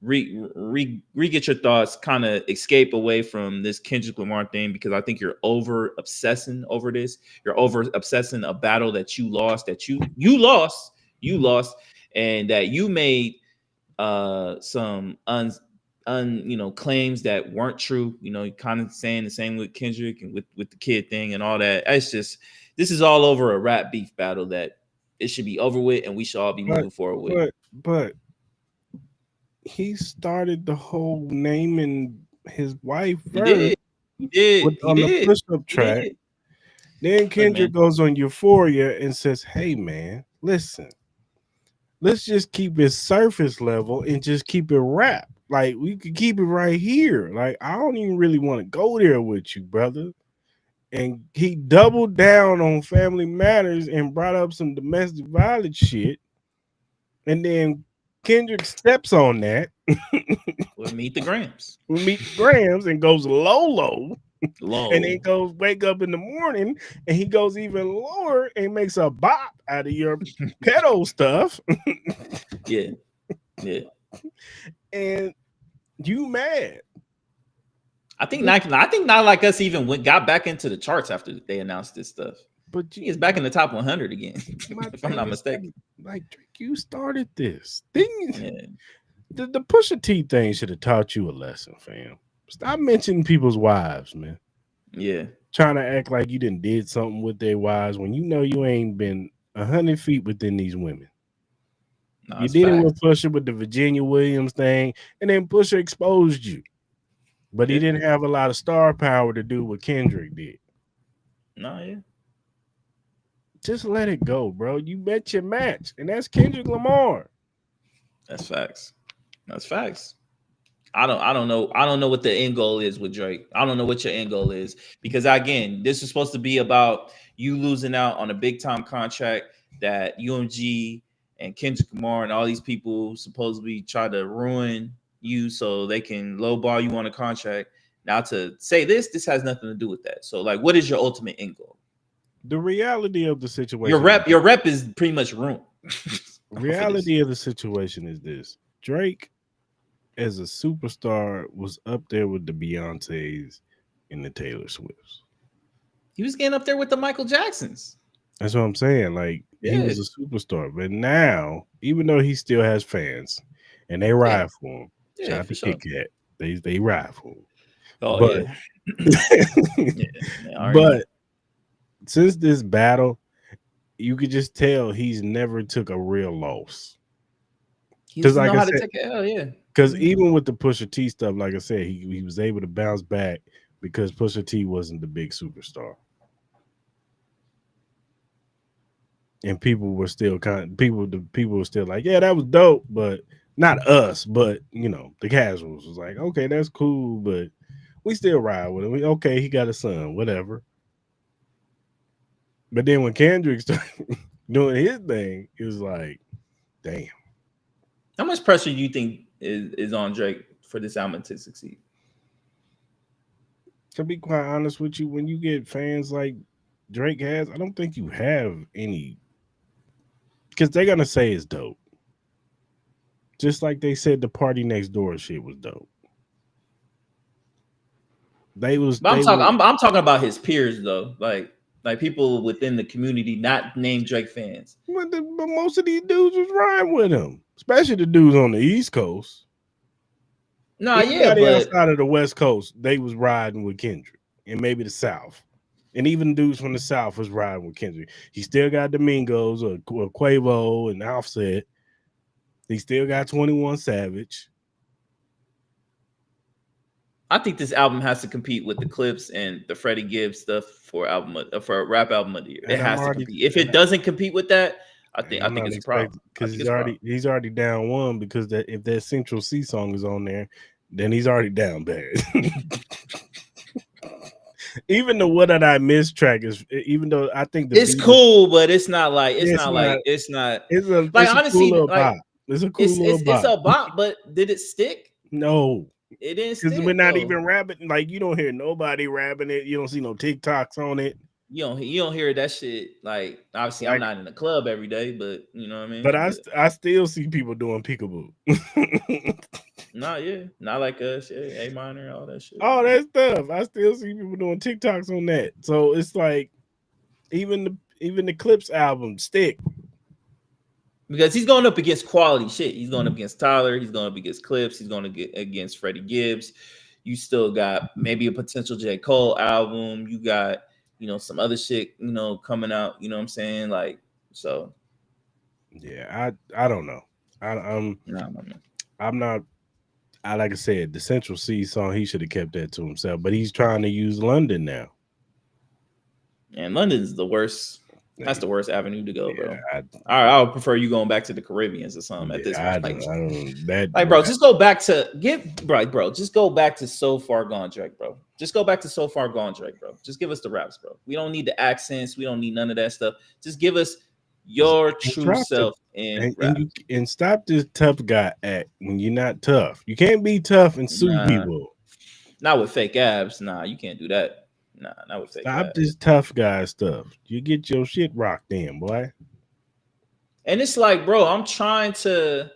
Get your thoughts, kind of escape away from this Kendrick Lamar thing, because I think you're over obsessing over this. You're over obsessing a battle that you lost, you lost, and that you made some claims that weren't true. Kind of saying the same with Kendrick and with the kid thing and all that. It's just, this is all over a rap beef battle that it should be over with, and we should all be moving forward with. But he started the whole naming his wife first. He did. On the push-up track. Then Kendrick goes on Euphoria and says, "Hey man, listen, let's just keep it surface level and just keep it rap. Like, we could keep it right here. Like, I don't even really want to go there with you, brother." and he doubled down on Family Matters and brought up some domestic violence shit. And then Kendrick steps on that. We'll meet the Grams. We meet the Grams and goes low. Low. And then goes wake up in the morning and he goes even lower and makes a bop out of your pedo stuff. Yeah. And you mad. I think not like us even got back into the charts after they announced this stuff. But he is back in the top 100 again, if I'm not mistaken. Like Drake, you started this thing. Yeah. The Pusha T thing should have taught you a lesson, fam. Stop mentioning people's wives, man. Yeah. Trying to act like you did something with their wives when you know you ain't been 100 feet within these women. No, you did it with Pusha with the Virginia Williams thing, and then Pusha exposed you. But he didn't have a lot of star power to do what Kendrick did. No, yeah. Just let it go, bro. You bet your match, and that's Kendrick Lamar. That's facts. I don't know what the end goal is with Drake. I don't know what your end goal is because again, this is supposed to be about you losing out on a big time contract that UMG and Kendrick Lamar and all these people supposedly try to ruin you so they can lowball you on a contract. Now to say this has nothing to do with that. So like, what is your ultimate end goal? The reality of the situation. Your rep is pretty much ruined. Reality of the situation is this: Drake, as a superstar, was up there with the Beyoncés and the Taylor Swifts. He was getting up there with the Michael Jacksons. That's what I'm saying. Like he was a superstar, but now, even though he still has fans and they ride for him, shout out to Kit Kat, they ride for him. Oh, but, but since this battle, you could just tell he's never took a real loss. Because like I said, take an L, because even with the Pusha T stuff, like I said, he was able to bounce back because Pusha T wasn't the big superstar. And people were still people were still like, yeah, that was dope, but not us, but you know, the casuals was like, okay, that's cool, but we still ride with him. Okay, he got a son, whatever. But then when Kendrick started doing his thing, it was like, damn. How much pressure do you think is on Drake for this album to succeed? To be quite honest with you, when you get fans like Drake has, I don't think you have any, because they're gonna say it's dope. Just like they said the Party Next Door shit was dope. I'm talking about his peers though, like people within the community, not named Drake fans. But most of these dudes was riding with him, especially the dudes on the East Coast. No, Everybody outside of the West Coast, they was riding with Kendrick, and maybe the South, and even dudes from the South was riding with Kendrick. He still got Domingos or Quavo and Offset. He still got 21 Savage. I think this album has to compete with the Clips and the Freddie Gibbs stuff for a rap album of the year. It has to compete. If it doesn't compete with that, I think it's a problem. Because he's already down one. Because if that Central C song is on there, then he's already down bad. Even the What Did I Miss track is, even though I think it's cool, but it's not like honestly, it's a cool little bop. It's a bop, but did it stick? No. It didn't, because we're not even rapping. Like, you don't hear nobody rapping it. You don't see no TikToks on it. You don't hear that shit. Like, obviously, I'm not in the club every day, but you know what I mean. But I still see people doing peekaboo. Not like us. Yeah, A minor, all that shit. All that stuff. I still see people doing TikToks on that. So it's like, even the Clips album stick. Because he's going up against quality shit. He's going up against Tyler. He's going up against Clips. He's going to get against Freddie Gibbs. You still got maybe a potential J. Cole album. You got, some other shit, coming out. You know what I'm saying? Like, so. Yeah, I don't know. I'm not. Like I said, the Central C song, he should have kept that to himself. But he's trying to use London now. And London's the worst. That's the worst avenue to go, bro. Yeah, I would prefer you going back to the Caribbeans or something at this I point. don't that Like, bro, just go back to bro. Just go back to So Far Gone, Drake, bro. Just go back to So Far Gone, Drake, bro. Just give us the raps, bro. We don't need the accents. We don't need none of that stuff. Just give us your true self in rap. and stop this tough guy act when you're not tough. You can't be tough and sue people. Not with fake abs. Nah, you can't do that. Nah, not with fake abs. Stop this tough guy stuff. You get your shit rocked in, boy. And it's like, bro, I'm trying to,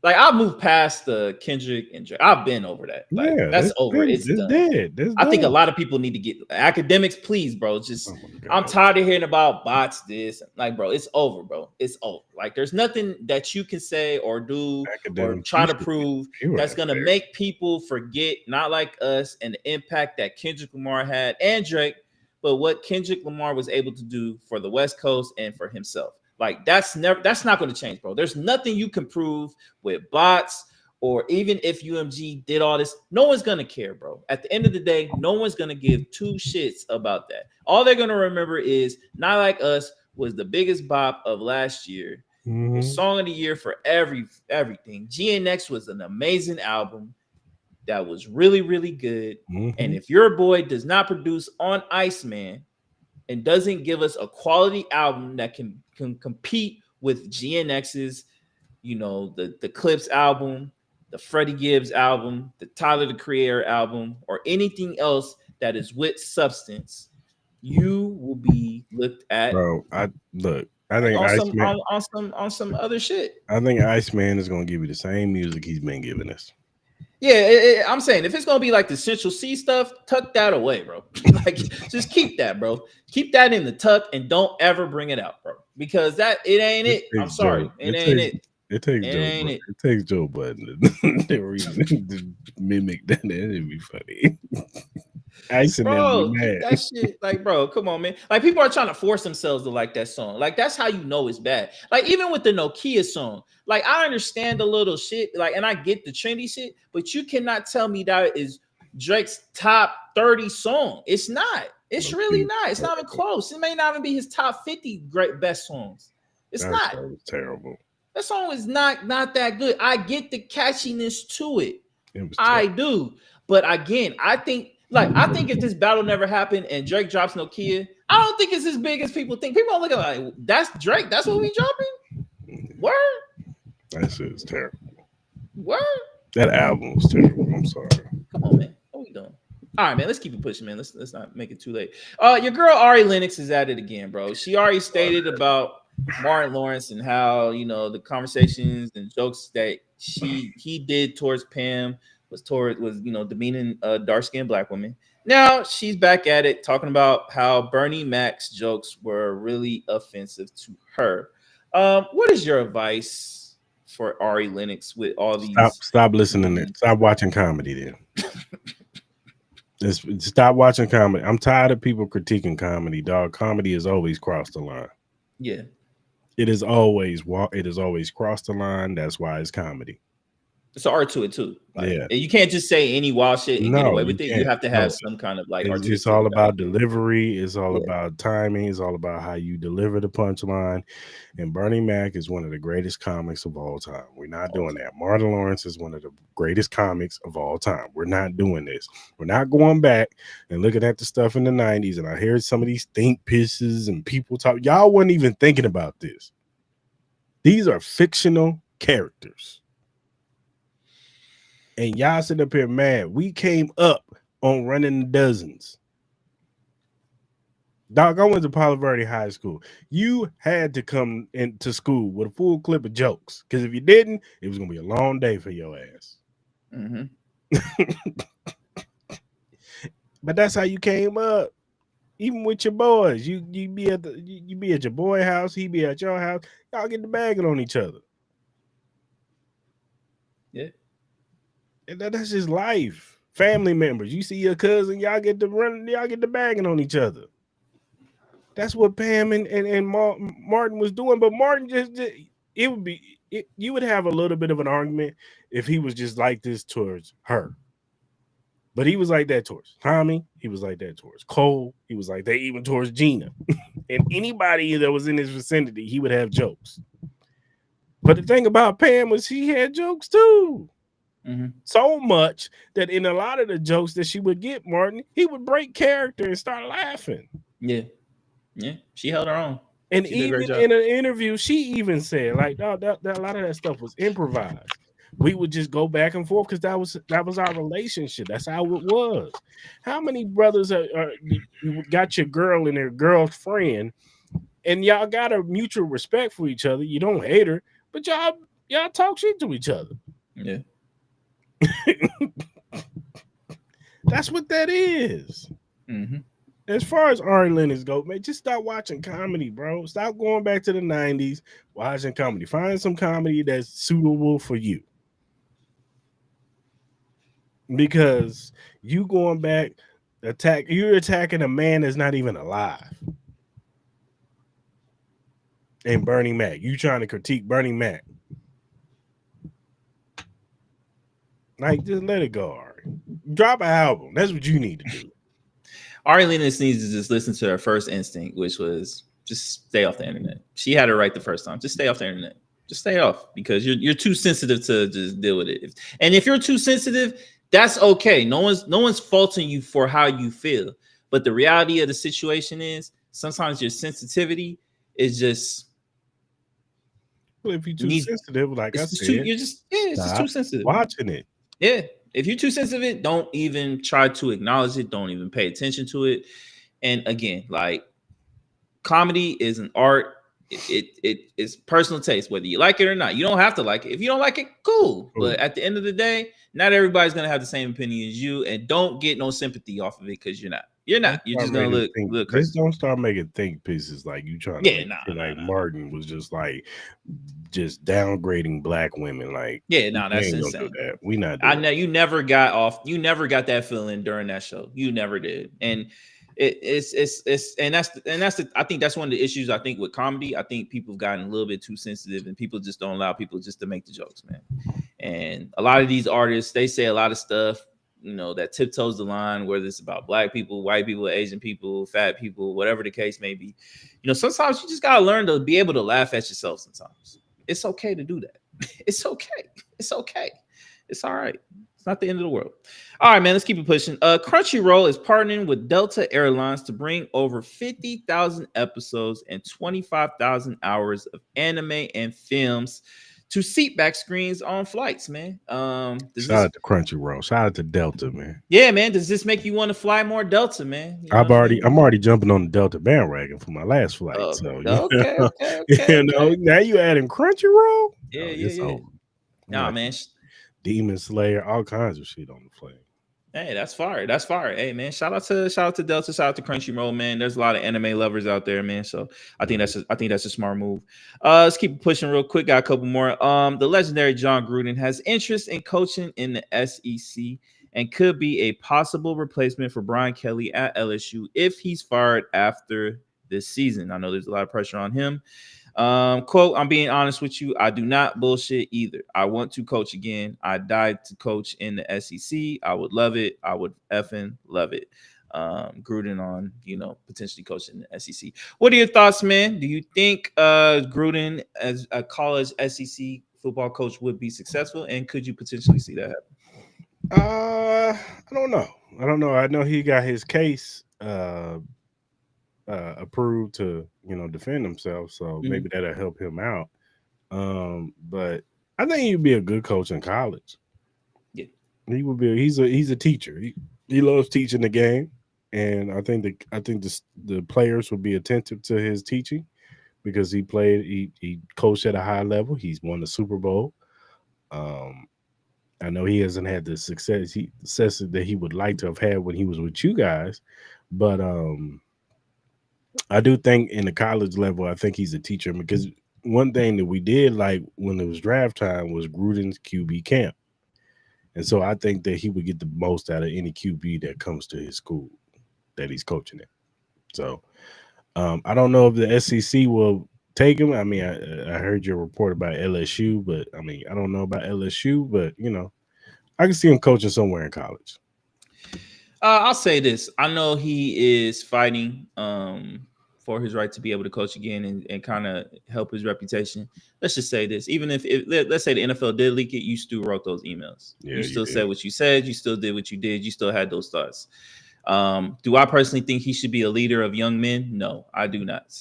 like, I've moved past the Kendrick and Drake. I've been over that. Like, Yeah, that's over. It's done. Dead. I think a lot of people need to get academics, please, bro. Just, I'm tired of hearing about bots. This, like, bro, it's over, bro. It's over. Like, there's nothing that you can say or do or try to prove that's gonna make people forget, not like us, and the impact that Kendrick Lamar had and Drake, but what Kendrick Lamar was able to do for the West Coast and for himself. Like, that's not going to change, bro. There's nothing you can prove with bots, or even if UMG did all this, no one's going to care, bro. At the end of the day, no one's going to give two shits about that. All they're going to remember is Not Like Us was the biggest bop of last year. Mm-hmm. Song of the year for everything. GNX was an amazing album that was really, really good. Mm-hmm. And if your boy does not produce on Iceman and doesn't give us a quality album that can compete with GNX's, you know, the Clips album, the Freddie Gibbs album, the Tyler the Creator album, or anything else that is with substance, you will be looked at. Bro, I think on some other shit. I think Iceman is gonna give you the same music he's been giving us. Yeah, I'm saying if it's gonna be like the Central C stuff, tuck that away, bro. Like, just keep that, bro. Keep that in the tuck and don't ever bring it out, bro. Because it ain't it. I'm sorry, it ain't it. It takes Joe Budden to mimic that. That'd be funny. Bro, that shit, like, bro, come on, man. Like, people are trying to force themselves to like that song. Like, that's how you know it's bad. Like, even with the Nokia song, like, I understand the little shit, like, and I get the trendy shit, but you cannot tell me that is Drake's top 30 song. It's not. It's really not. It's not even close. It may not even be his top 50 great best songs. It's not. Terrible. That song is not that good. I get the catchiness to it. I do. But again, I think if this battle never happened and Drake drops Nokia, I don't think it's as big as people think. People are looking like, that's Drake. That's what we dropping? Word? That shit is terrible. Word? That album was terrible. I'm sorry. Come on, man. What are we doing? All right, man. Let's keep it pushing, man. Let's not make it too late. Your girl Ari Lennox is at it again, bro. She already stated about Martin Lawrence and how, you know, the conversations and jokes that he did towards Pam was demeaning dark-skinned black women. Now she's back at it, talking about how Bernie Mac's jokes were really offensive to her. What is your advice for Ari Lennox with all these? Stop listening to it. Stop watching comedy then. Stop watching comedy. I'm tired of people critiquing comedy, dog. Comedy has always crossed the line. Yeah. It is always crossed the line. That's why it's comedy. It's an art to it too. Like, yeah, you can't just say any wild shit and get away with it. You have to have some kind of like. It's all about delivery. It's all about timing. It's all about how you deliver the punchline. And Bernie Mac is one of the greatest comics of all time. We're not doing that. Martin Lawrence is one of the greatest comics of all time. We're not doing this. We're not going back and looking at the stuff in the 90s. And I hear some of these think pieces and people talk. Y'all weren't even thinking about this. These are fictional characters. And y'all sit up here mad. We came up on running dozens. Dog, I went to Palo Verde High School. You had to come into school with a full clip of jokes. Because if you didn't, it was going to be a long day for your ass. Mm-hmm. But that's how you came up. Even with your boys. You be at your boy house. He be at your house. Y'all get the bagging on each other. Yeah. And that's just life. Family members. You see your cousin, y'all get the bagging on each other. That's what Pam and Martin was doing. But Martin you would have a little bit of an argument if he was just like this towards her. But he was like that towards Tommy. He was like that towards Cole. He was like that even towards Gina. and anybody that was in his vicinity, he would have jokes. But the thing about Pam was she had jokes too. So much that in a lot of the jokes that she would get, Martin, he would break character and start laughing. Yeah. She held her own. And She did a great even job. in an interview, she even said, like, no, that a lot of that stuff was improvised. We would just go back and forth because that was our relationship. That's how it was. How many brothers you got your girl and their girlfriend, and y'all got a mutual respect for each other? You don't hate her, but y'all talk shit to each other. Yeah. That's what that is. As far as Ari Lennox go, man, just stop watching comedy, bro. Stop going back to the 90s watching comedy. Find some comedy that's suitable for you. Because you going back, you're attacking a man that's not even alive. And Bernie Mac. You trying to critique Bernie Mac. Like, just let it go, Ari. Drop an album. That's what you need to do. Ari Lennox needs to just listen to her first instinct, which was just stay off the internet. She had it right the first time. Just stay off the internet. Just stay off because you're too sensitive to just deal with it. And if you're too sensitive, that's okay. No one's faulting you for how you feel. But the reality of the situation is sometimes your sensitivity is just. Well, if you're too sensitive, like I said, it's just too sensitive. Watching it. Yeah. If you're too sensitive, don't even try to acknowledge it. Don't even pay attention to it. And again, like comedy is an art. It is personal taste, whether you like it or not. You don't have to like it. If you don't like it, cool. But at the end of the day, not everybody's gonna have the same opinion as you, and don't get no sympathy off of it because you're not. You're just gonna look crazy. Just don't start making think pieces like you trying to Martin was just downgrading black women. Like, that's insane. Do that. We not. I know you never got that feeling during that show. You never did, and it's I think that's one of the issues. I think with comedy, I think people have gotten a little bit too sensitive, and people just don't allow people just to make the jokes, man. And a lot of these artists, they say a lot of stuff, that tiptoes the line, whether it's about black people, white people, Asian people, fat people, whatever the case may be. Sometimes you just gotta learn to be able to laugh at yourself. Sometimes it's okay to do that. It's okay. It's okay. It's all right. It's not the end of the world. All right, man, let's keep it pushing. Crunchyroll is partnering with Delta Airlines to bring over 50,000 episodes and 25,000 hours of anime and films to seatback screens on flights, man. Shout out to Crunchyroll. Shout out to Delta, man. Yeah, man. Does this make you want to fly more Delta, man? I'm already jumping on the Delta bandwagon for my last flight. Okay. Now you adding Crunchyroll? Yeah. Nah, man. Demon Slayer, all kinds of shit on the plane. Hey, that's fire. That's fire. Hey, man, shout out to Delta, shout out to Crunchyroll, man. There's a lot of anime lovers out there, man. So I think that's a smart move. Let's keep pushing real quick. Got a couple more. The legendary John Gruden has interest in coaching in the SEC and could be a possible replacement for Brian Kelly at LSU if he's fired after this season. I know there's a lot of pressure on him. Quote, I'm being honest with you. I do not bullshit either. I want to coach again. I died to coach in the SEC. I would love it. I would effing love it. Gruden on, potentially coaching the SEC. What are your thoughts, man? Do you think Gruden as a college SEC football coach would be successful? And could you potentially see that happen? I don't know. I know he got his case approved to defend himself, so maybe that'll help him out. But I think he'd be a good coach in college. Yeah, he would be. He's a teacher. He loves teaching the game, and I think the players would be attentive to his teaching because he coached at a high level. He's won the Super Bowl. I know he hasn't had the success that he would like to have had when he was with you guys, but I do think in the college level, I think he's a teacher because one thing that we did like when it was draft time was Gruden's QB camp. And so I think that he would get the most out of any QB that comes to his school that he's coaching at. So I don't know if the SEC will take him. I mean, I heard your report about LSU, but I mean, I don't know about LSU, but I can see him coaching somewhere in college. I'll say this. I know he is fighting for his right to be able to coach again and kind of help his reputation. Let's just say this: even if let's say the NFL did leak it, you still wrote those emails. Yeah, you still did. said what you said. You still did what you did. You still had those thoughts. Do I personally think he should be a leader of young men? No, I do not.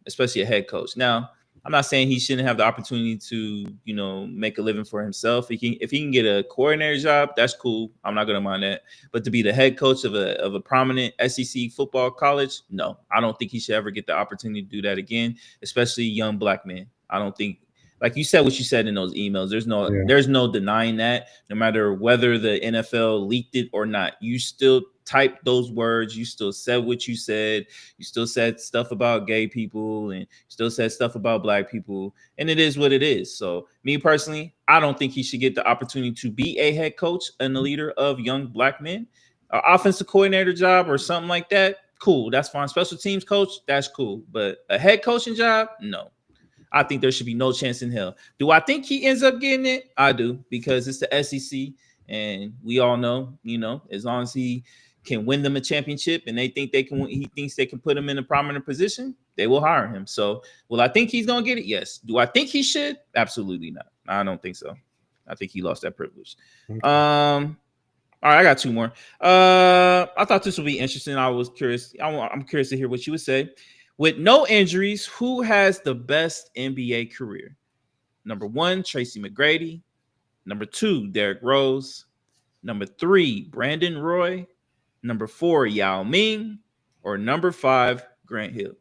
Especially a head coach. Now, I'm not saying he shouldn't have the opportunity to, make a living for himself. If he can get a coordinator job, that's cool. I'm not going to mind that. But to be the head coach of a prominent SEC football college, no, I don't think he should ever get the opportunity to do that again, especially young black men. I don't think, like you said, what you said in those emails, there's no denying that. No matter whether the NFL leaked it or not, you still typed those words. You still said what you said. You still said stuff about gay people and still said stuff about black people. And it is what it is. So me personally, I don't think he should get the opportunity to be a head coach and a leader of young black men. An offensive coordinator job or something like that, cool. That's fine. Special teams coach, that's cool. But a head coaching job, no. I think there should be no chance in hell. Do I think he ends up getting it? I do, because it's the SEC. And we all know, as long as he can win them a championship and he thinks they can put him in a prominent position, they will hire him. So will I think he's going to get it? Yes. Do I think he should? Absolutely not. I don't think so. I think he lost that privilege. Okay. All right, I got two more. I thought this would be interesting. I was curious. I'm curious to hear what you would say. With no injuries, who has the best NBA career? Number 1, Tracy McGrady. Number 2, Derrick Rose. Number 3, Brandon Roy. Number 4, Yao Ming. Or number 5, Grant Hill.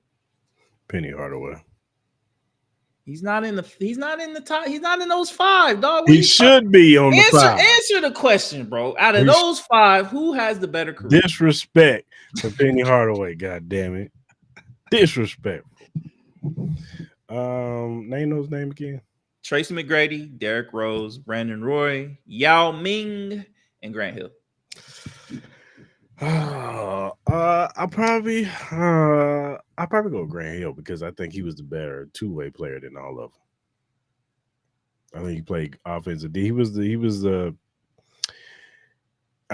Penny Hardaway. He's not in the top. He's not in those 5, dog. He should be on the 5. Answer the question, bro. Out of those 5, who has the better career? Disrespect to Penny Hardaway, god damn it. Disrespectful. Name those names again. Tracy McGrady, Derrick Rose, Brandon Roy, Yao Ming, and Grant Hill. I probably go Grant Hill because I think he was the better two-way player than all of them. I think he played offensive. I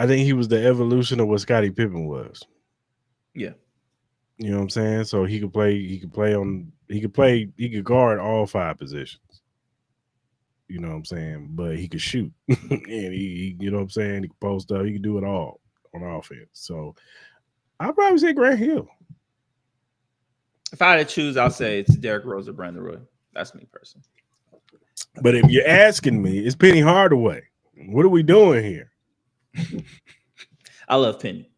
think he was the evolution of what Scottie Pippen was. Yeah. You know what I'm saying? So he could guard all 5 positions. You know what I'm saying? But he could shoot. And he you know what I'm saying? He could post up. He could do it all on offense. So I'd probably say Grant Hill. If I had to choose, I'll say it's Derrick Rose or Brandon Roy. That's me personally. But if you're asking me, it's Penny Hardaway. What are we doing here? I love Penny.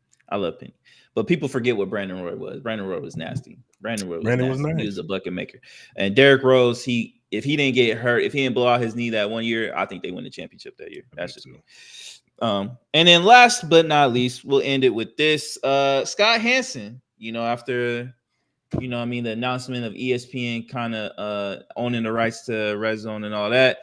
But people forget what Brandon Roy was. Brandon Roy was nasty. Brandon was nasty. He was a bucket maker. And Derrick Rose, if he didn't get hurt, if he didn't blow out his knee that one year, I think they win the championship that year. That's just me. And then last but not least, we'll end it with this. Scott Hansen, after the announcement of ESPN kind of owning the rights to Red Zone and all that.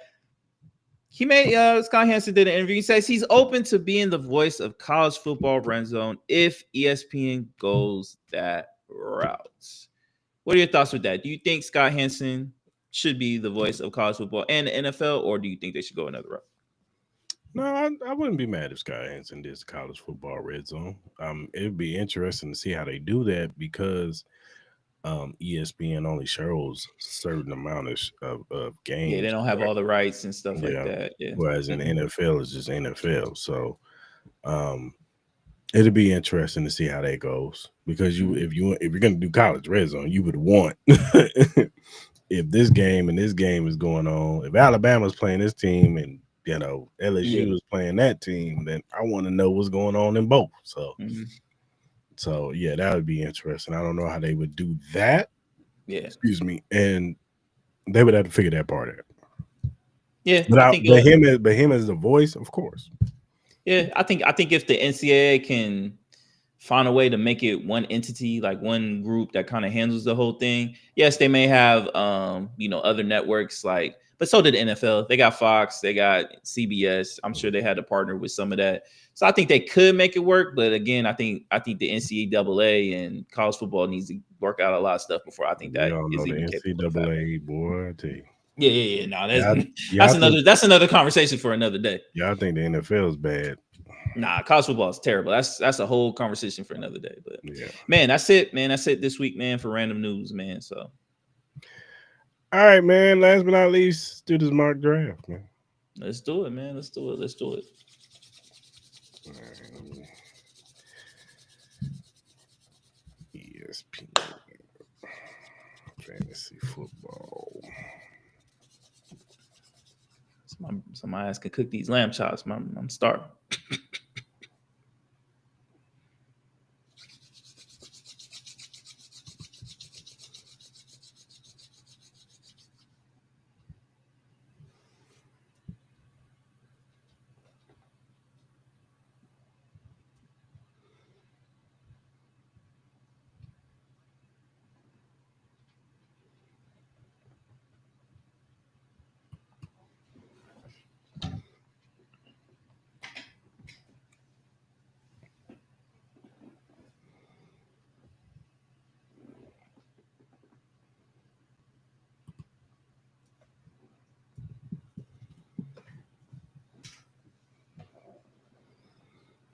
He made Scott Hansen did an interview. He says he's open to being the voice of college football Red Zone if ESPN goes that route. What are your thoughts with that? Do you think Scott Hansen should be the voice of college football and the NFL, or do you think they should go another route? No, I wouldn't be mad if Scott Hansen did college football Red Zone. It'd be interesting to see how they do that because ESPN only shows a certain amount of games. Yeah, they don't have all the rights and stuff like that. Yeah. Whereas in the NFL, it's just NFL. So it'll be interesting to see how that goes. Because if you're gonna do college Red Zone, you would want if this game and this game is going on, if Alabama's playing this team and LSU is playing that team, then I want to know what's going on in both. So So, yeah, that would be interesting. I don't know how they would do that. Yeah. Excuse me. And they would have to figure that part out. Yeah. But him as the voice, of course. Yeah, I think if the NCAA can find a way to make it one entity, like one group that kind of handles the whole thing. Yes, they may have other networks but so did the NFL. They got Fox, they got CBS. I'm sure they had to partner with some of that. So I think they could make it work. But again, I think the NCAA and college football needs to work out a lot of stuff before I think that is even capable. NCAA, boy, I tell you. Yeah. No, that's another conversation for another day. Yeah, I think the NFL is bad. Nah, college football is terrible. That's a whole conversation for another day. But Yeah. man, that's it, man. That's it this week, man, for random news, man. So all right, man. Last but not least, do this mock draft, man. let's do it, man. Let's do it. Let's do it. ESPN fantasy football. Somebody else can cook these lamb chops. I'm starving.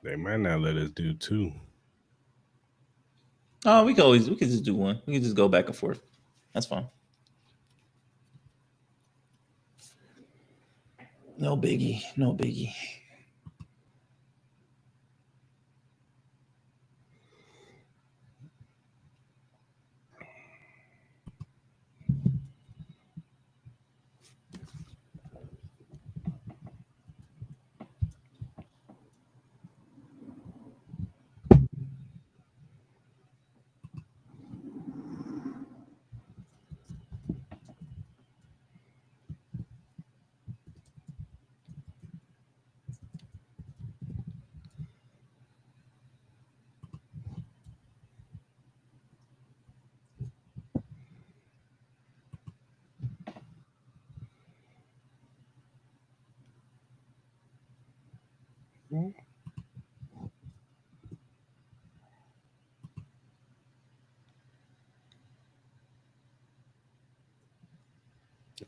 They might not let us do two. Oh, we could just do one. We can just go back and forth. That's fine. No biggie. No biggie.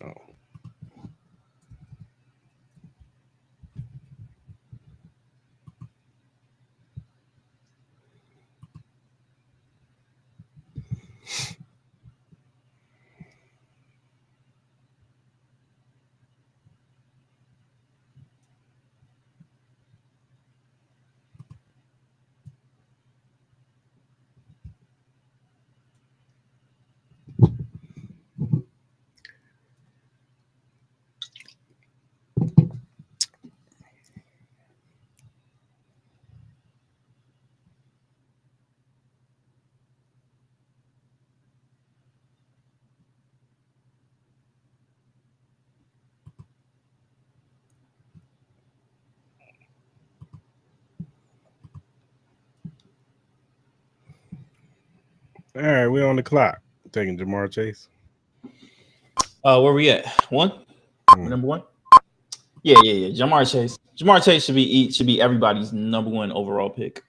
Oh. All right, we on the clock. Taking Jamar Chase. Where we at? One? Number one? Yeah. Jamar Chase. Jamar Chase should be everybody's number one overall pick.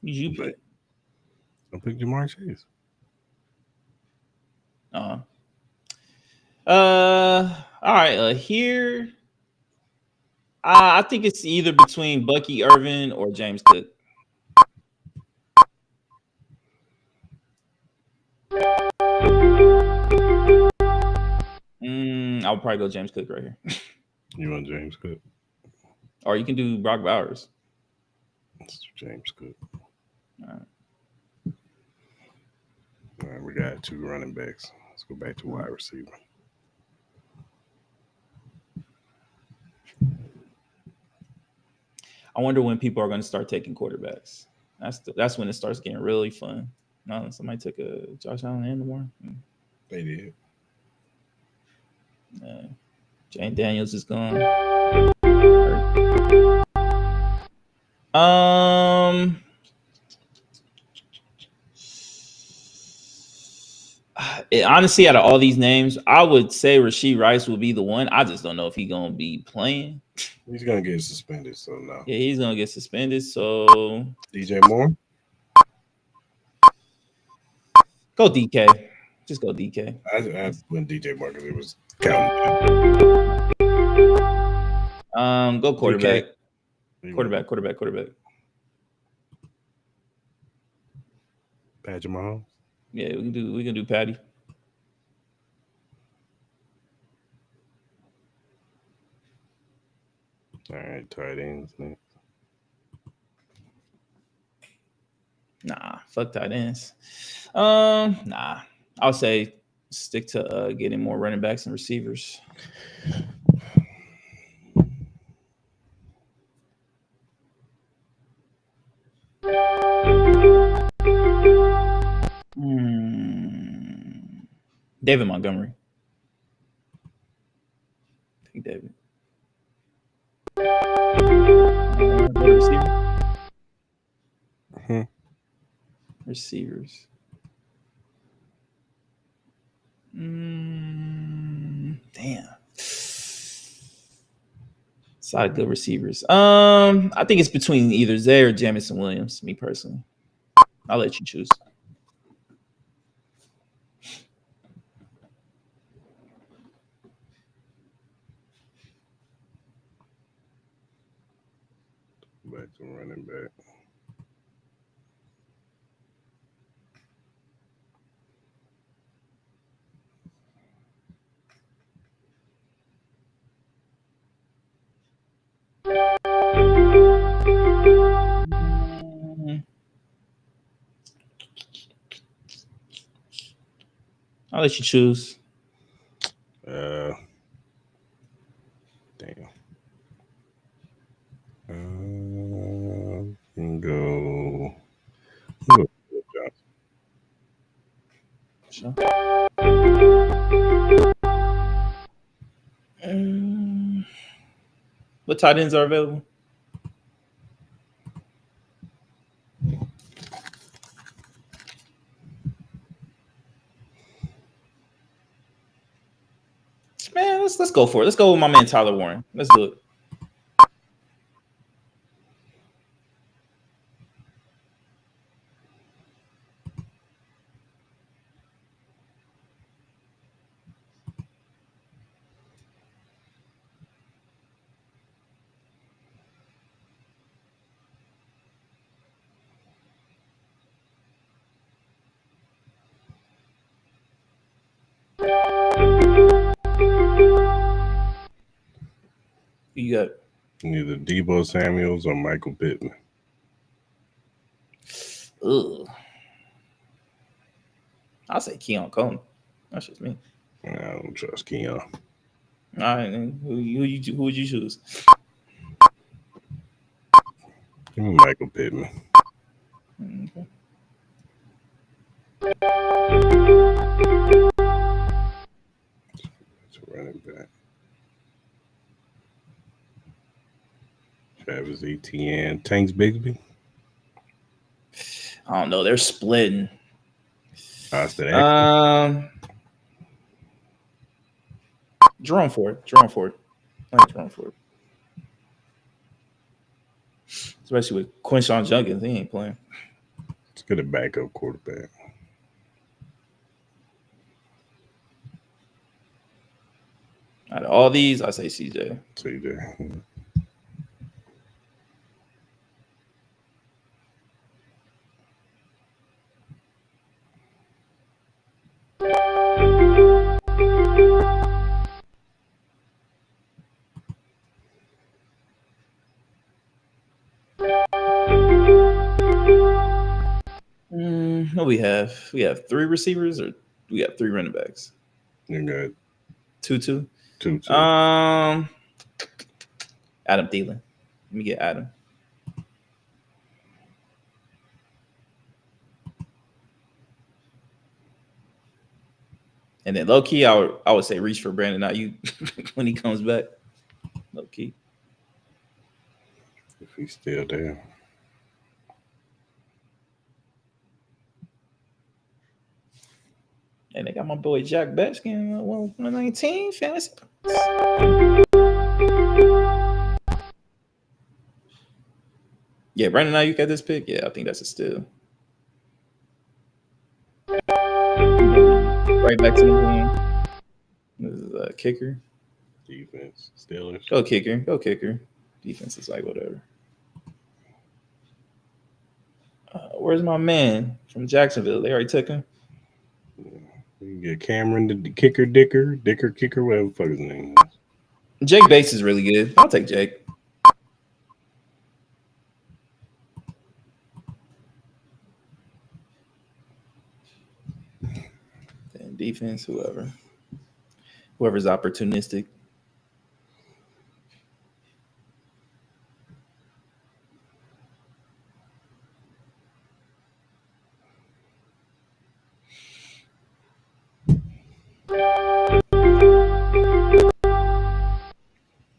You pick. I picked Jamar Chase. All right. Here, I think it's either between Bucky Irvin or James Cook. I would probably go James Cook right here. You want James Cook? Or you can do Brock Bowers. Let's do James Cook. All right, we got two running backs. Let's go back to wide receiver. I wonder when people are going to start taking quarterbacks. That's when it starts getting really fun. No, somebody took a Josh Allen and Lamar. They did. Jane Daniels is gone. Honestly, out of all these names, I would say Rashid Rice will be the one. I just don't know if he's gonna be playing. He's gonna get suspended, so no. Yeah, he's gonna get suspended. So DJ Moore. go DK. Just go DK. I went DJ Moore because it was counting. Go quarterback. DK. Quarterback. Patrick Mahomes. Yeah, we can do Patty. All right, tight ends next. Nah, fuck tight ends. Nah. I'll say stick to getting more running backs and receivers. David Montgomery. Take David. Receivers. Damn. It's a lot of good receivers. I think it's between either Zay or Jamison Williams, me personally. I'll let you choose. Back to running back. I'll let you choose. Damn. Can go. Sure. What tight ends are available? Man, let's go for it. Let's go with my man Tyler Warren. Let's do it. You got either Deebo Samuels or Michael Pittman. Ugh. I'll say Keon Coleman. That's just me. I don't trust Keon. All right, who would you choose? Give me Michael Pittman. Okay. It's a running back. Travis Etienne. Tanks Bigsby. I don't know. They're splitting. Austin Jerome Ford. I like Jerome Ford. Especially with Quinshawn Judkins. He ain't playing. Let's get a backup quarterback. Out of all these, I say CJ. CJ. What we have? We have 3 receivers, or we got 3 running backs. You got 2-2. 2-2. Adam Thielen. Let me get Adam. And then low key, I would say reach for Brandon Ayuk when he comes back. Low key. If he's still there. And they got my boy Jack Betts getting 119 fantasy. Yeah, Brandon Ayuk got this pick. Yeah, I think that's a steal. Right back to the game. This is a kicker. Defense, Steelers. Go kicker. Go kicker. Defense is like whatever. Where's my man from Jacksonville? They already took him. You can get Cameron the kicker, Dicker, kicker, whatever the fuck his name is. Jake Bates is really good. I'll take Jake. And defense, whoever's opportunistic.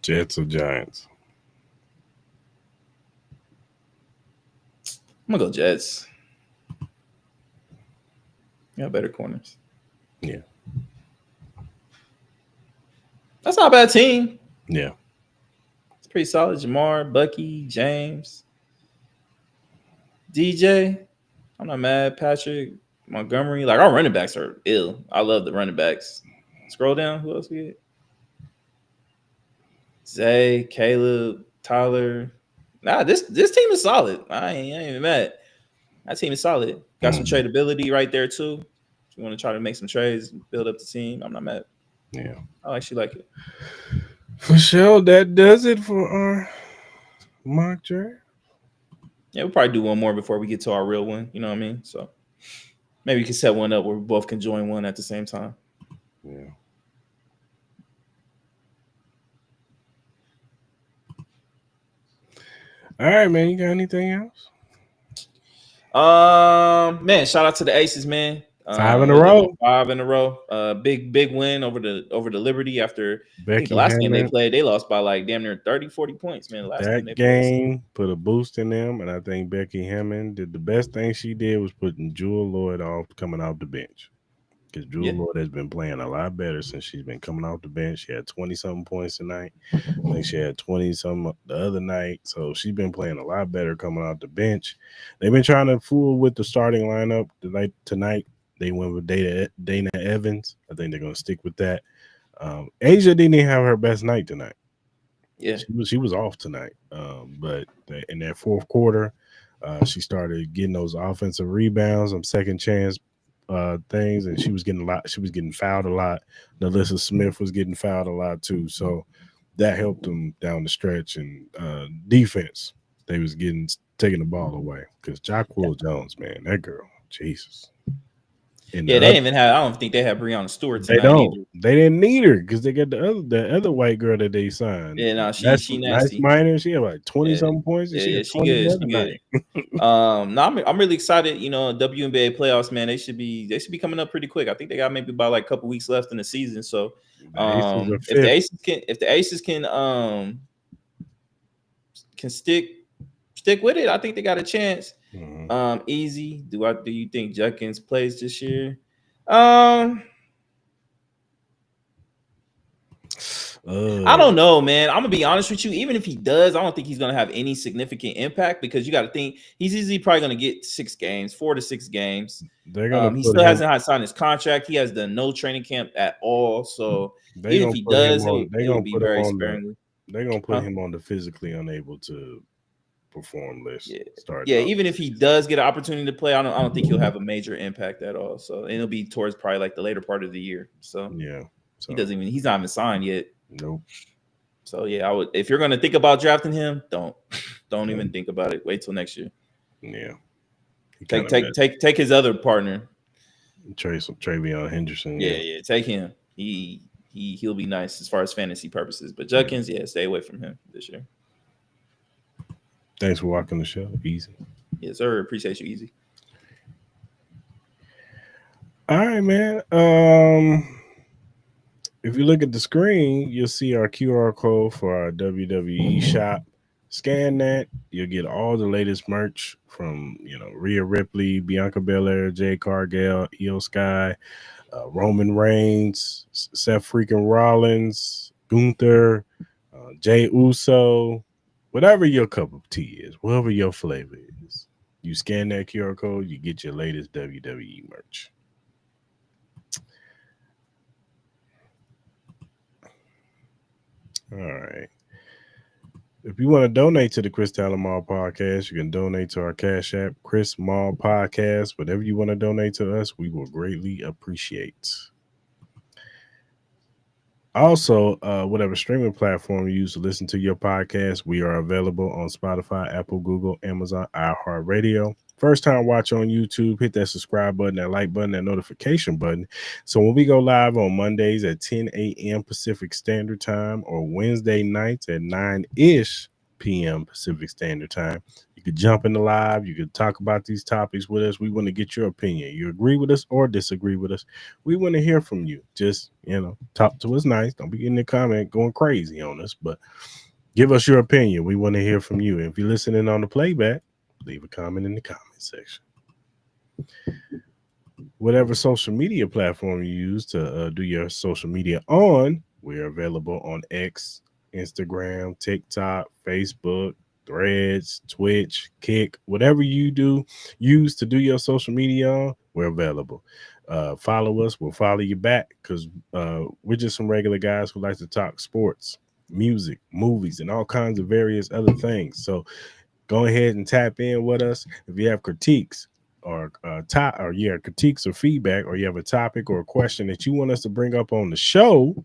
Jets or Giants? I'm gonna go Jets. Got better corners. Yeah. That's not a bad team. Yeah. It's pretty solid. Jamar, Bucky, James, DJ. I'm not mad. Patrick, Montgomery. Like, our running backs are ill. I love the running backs. Scroll down. Who else we get? Zay, Caleb, Tyler. Nah, this team is solid. I ain't even mad. That team is solid. Got some tradability right there too. If you want to try to make some trades, build up the team, I'm not mad. Yeah. I actually like it. For sure, that does it for our mock draft. Yeah, we'll probably do one more before we get to our real one. You know what I mean? So maybe we can set one up where we both can join one at the same time. Yeah. All right, man. You got anything else? Man, shout out to the Aces, man. 5 in a row. 5 in a row. Big win over the Liberty after I think the last game they played. They lost by like damn near 30, 40 points, man. That game put a boost in them, and I think Becky Hammond did the best thing she did was putting Jewel Lloyd off coming off the bench. Because Jewel Lloyd has been playing a lot better since she's been coming off the bench. She had 20-something points tonight. I think she had 20-something the other night. So she's been playing a lot better coming off the bench. They've been trying to fool with the starting lineup tonight. They went with Dana Evans. I think they're going to stick with that. Asia didn't even have her best night tonight. Yeah, she was off tonight. But in that fourth quarter, she started getting those offensive rebounds, some second chance things, and she was getting fouled a lot. Nalissa Smith was getting fouled a lot too. So that helped them down the stretch. And defense, they was taking the ball away because Jacqueline Jones, man, that girl, Jesus. They didn't even have. I don't think they have Breonna Stewart tonight. They don't. Either. They didn't need her because they got the other white girl that they signed. Yeah, no, she nasty. Nice minor. She had like 20-something points. Yeah, she good. She good. No, I'm really excited. You know, WNBA playoffs, man. They should be coming up pretty quick. I think they got maybe about like a couple weeks left in the season. So, if the Aces can stick with it, I think they got a chance. Mm-hmm. Easy. Do you think Judkins plays this year? I don't know, man. I'm gonna be honest with you. Even if he does, I don't think he's gonna have any significant impact because you got to think he's easily probably gonna get 4 to 6 games. He still hasn't signed his contract. He has done no training camp at all. So even if he does, he'll be very sparingly. They're gonna put him on the physically unable to perform list. Even if he does get an opportunity to play, I don't think he'll have a major impact at all. So and it'll be towards probably like the later part of the year. So he's not even signed yet. Nope. So I would, if you're gonna think about drafting him, don't even think about it. Wait till next year. Yeah. Take his other partner. Travion Henderson. Yeah, take him. He'll be nice as far as fantasy purposes. But Judkins, stay away from him this year. Thanks for watching the show. Easy. Yes, sir. Appreciate you, Easy. All right, man. If you look at the screen, you'll see our QR code for our WWE shop. Scan that. You'll get all the latest merch from, Rhea Ripley, Bianca Belair, Jade Cargill, Io Sky, Roman Reigns, Seth freaking Rollins, Gunther, Jay Uso, whatever your cup of tea is, whatever your flavor is. You scan that QR code, you get your latest WWE merch. All right. If you want to donate to the Chris Mall podcast, you can donate to our Cash App, Chris Mall Podcast. Whatever you want to donate to us, we will greatly appreciate. Also, whatever streaming platform you use to listen to your podcast, we are available on Spotify, Apple, Google, Amazon, iHeartRadio. First time watch on YouTube, hit that subscribe button, that like button, that notification button. So when we go live on Mondays at 10 a.m. Pacific Standard Time or Wednesday nights at 9-ish p.m. Pacific Standard Time, you could jump in the live. You could talk about these topics with us. We want to get your opinion. You agree with us or disagree with us. We want to hear from you. Just, talk to us nice. Don't be in the comment going crazy on us, but give us your opinion. We want to hear from you. If you're listening on the playback, leave a comment in the comment section. Whatever social media platform you use to do your social media on, we're available on X, Instagram, TikTok, Facebook, Threads, Twitch, Kick, whatever you use to do your social media on, we're available. Follow us, we'll follow you back because we're just some regular guys who like to talk sports, music, movies, and all kinds of various other things. So go ahead and tap in with us. If you have critiques or critiques or feedback, or you have a topic or a question that you want us to bring up on the show,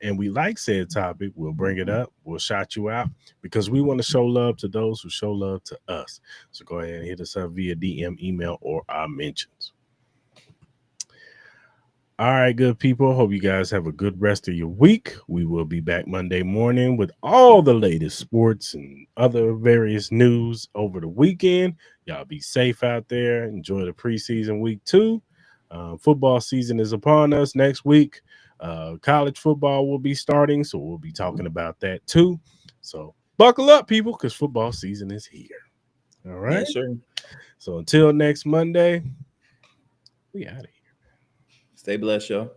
and we like said topic, we'll bring it up. We'll shout you out because we want to show love to those who show love to us. So go ahead and hit us up via DM, email, or our mentions. All right, good people. Hope you guys have a good rest of your week. We will be back Monday morning with all the latest sports and other various news over the weekend. Y'all be safe out there. Enjoy the preseason week 2. Football season is upon us next week. College football will be starting, so we'll be talking about that too. So buckle up, people, because football season is here. All right. Yes, sir. So until next Monday, we out of here. Stay blessed, y'all.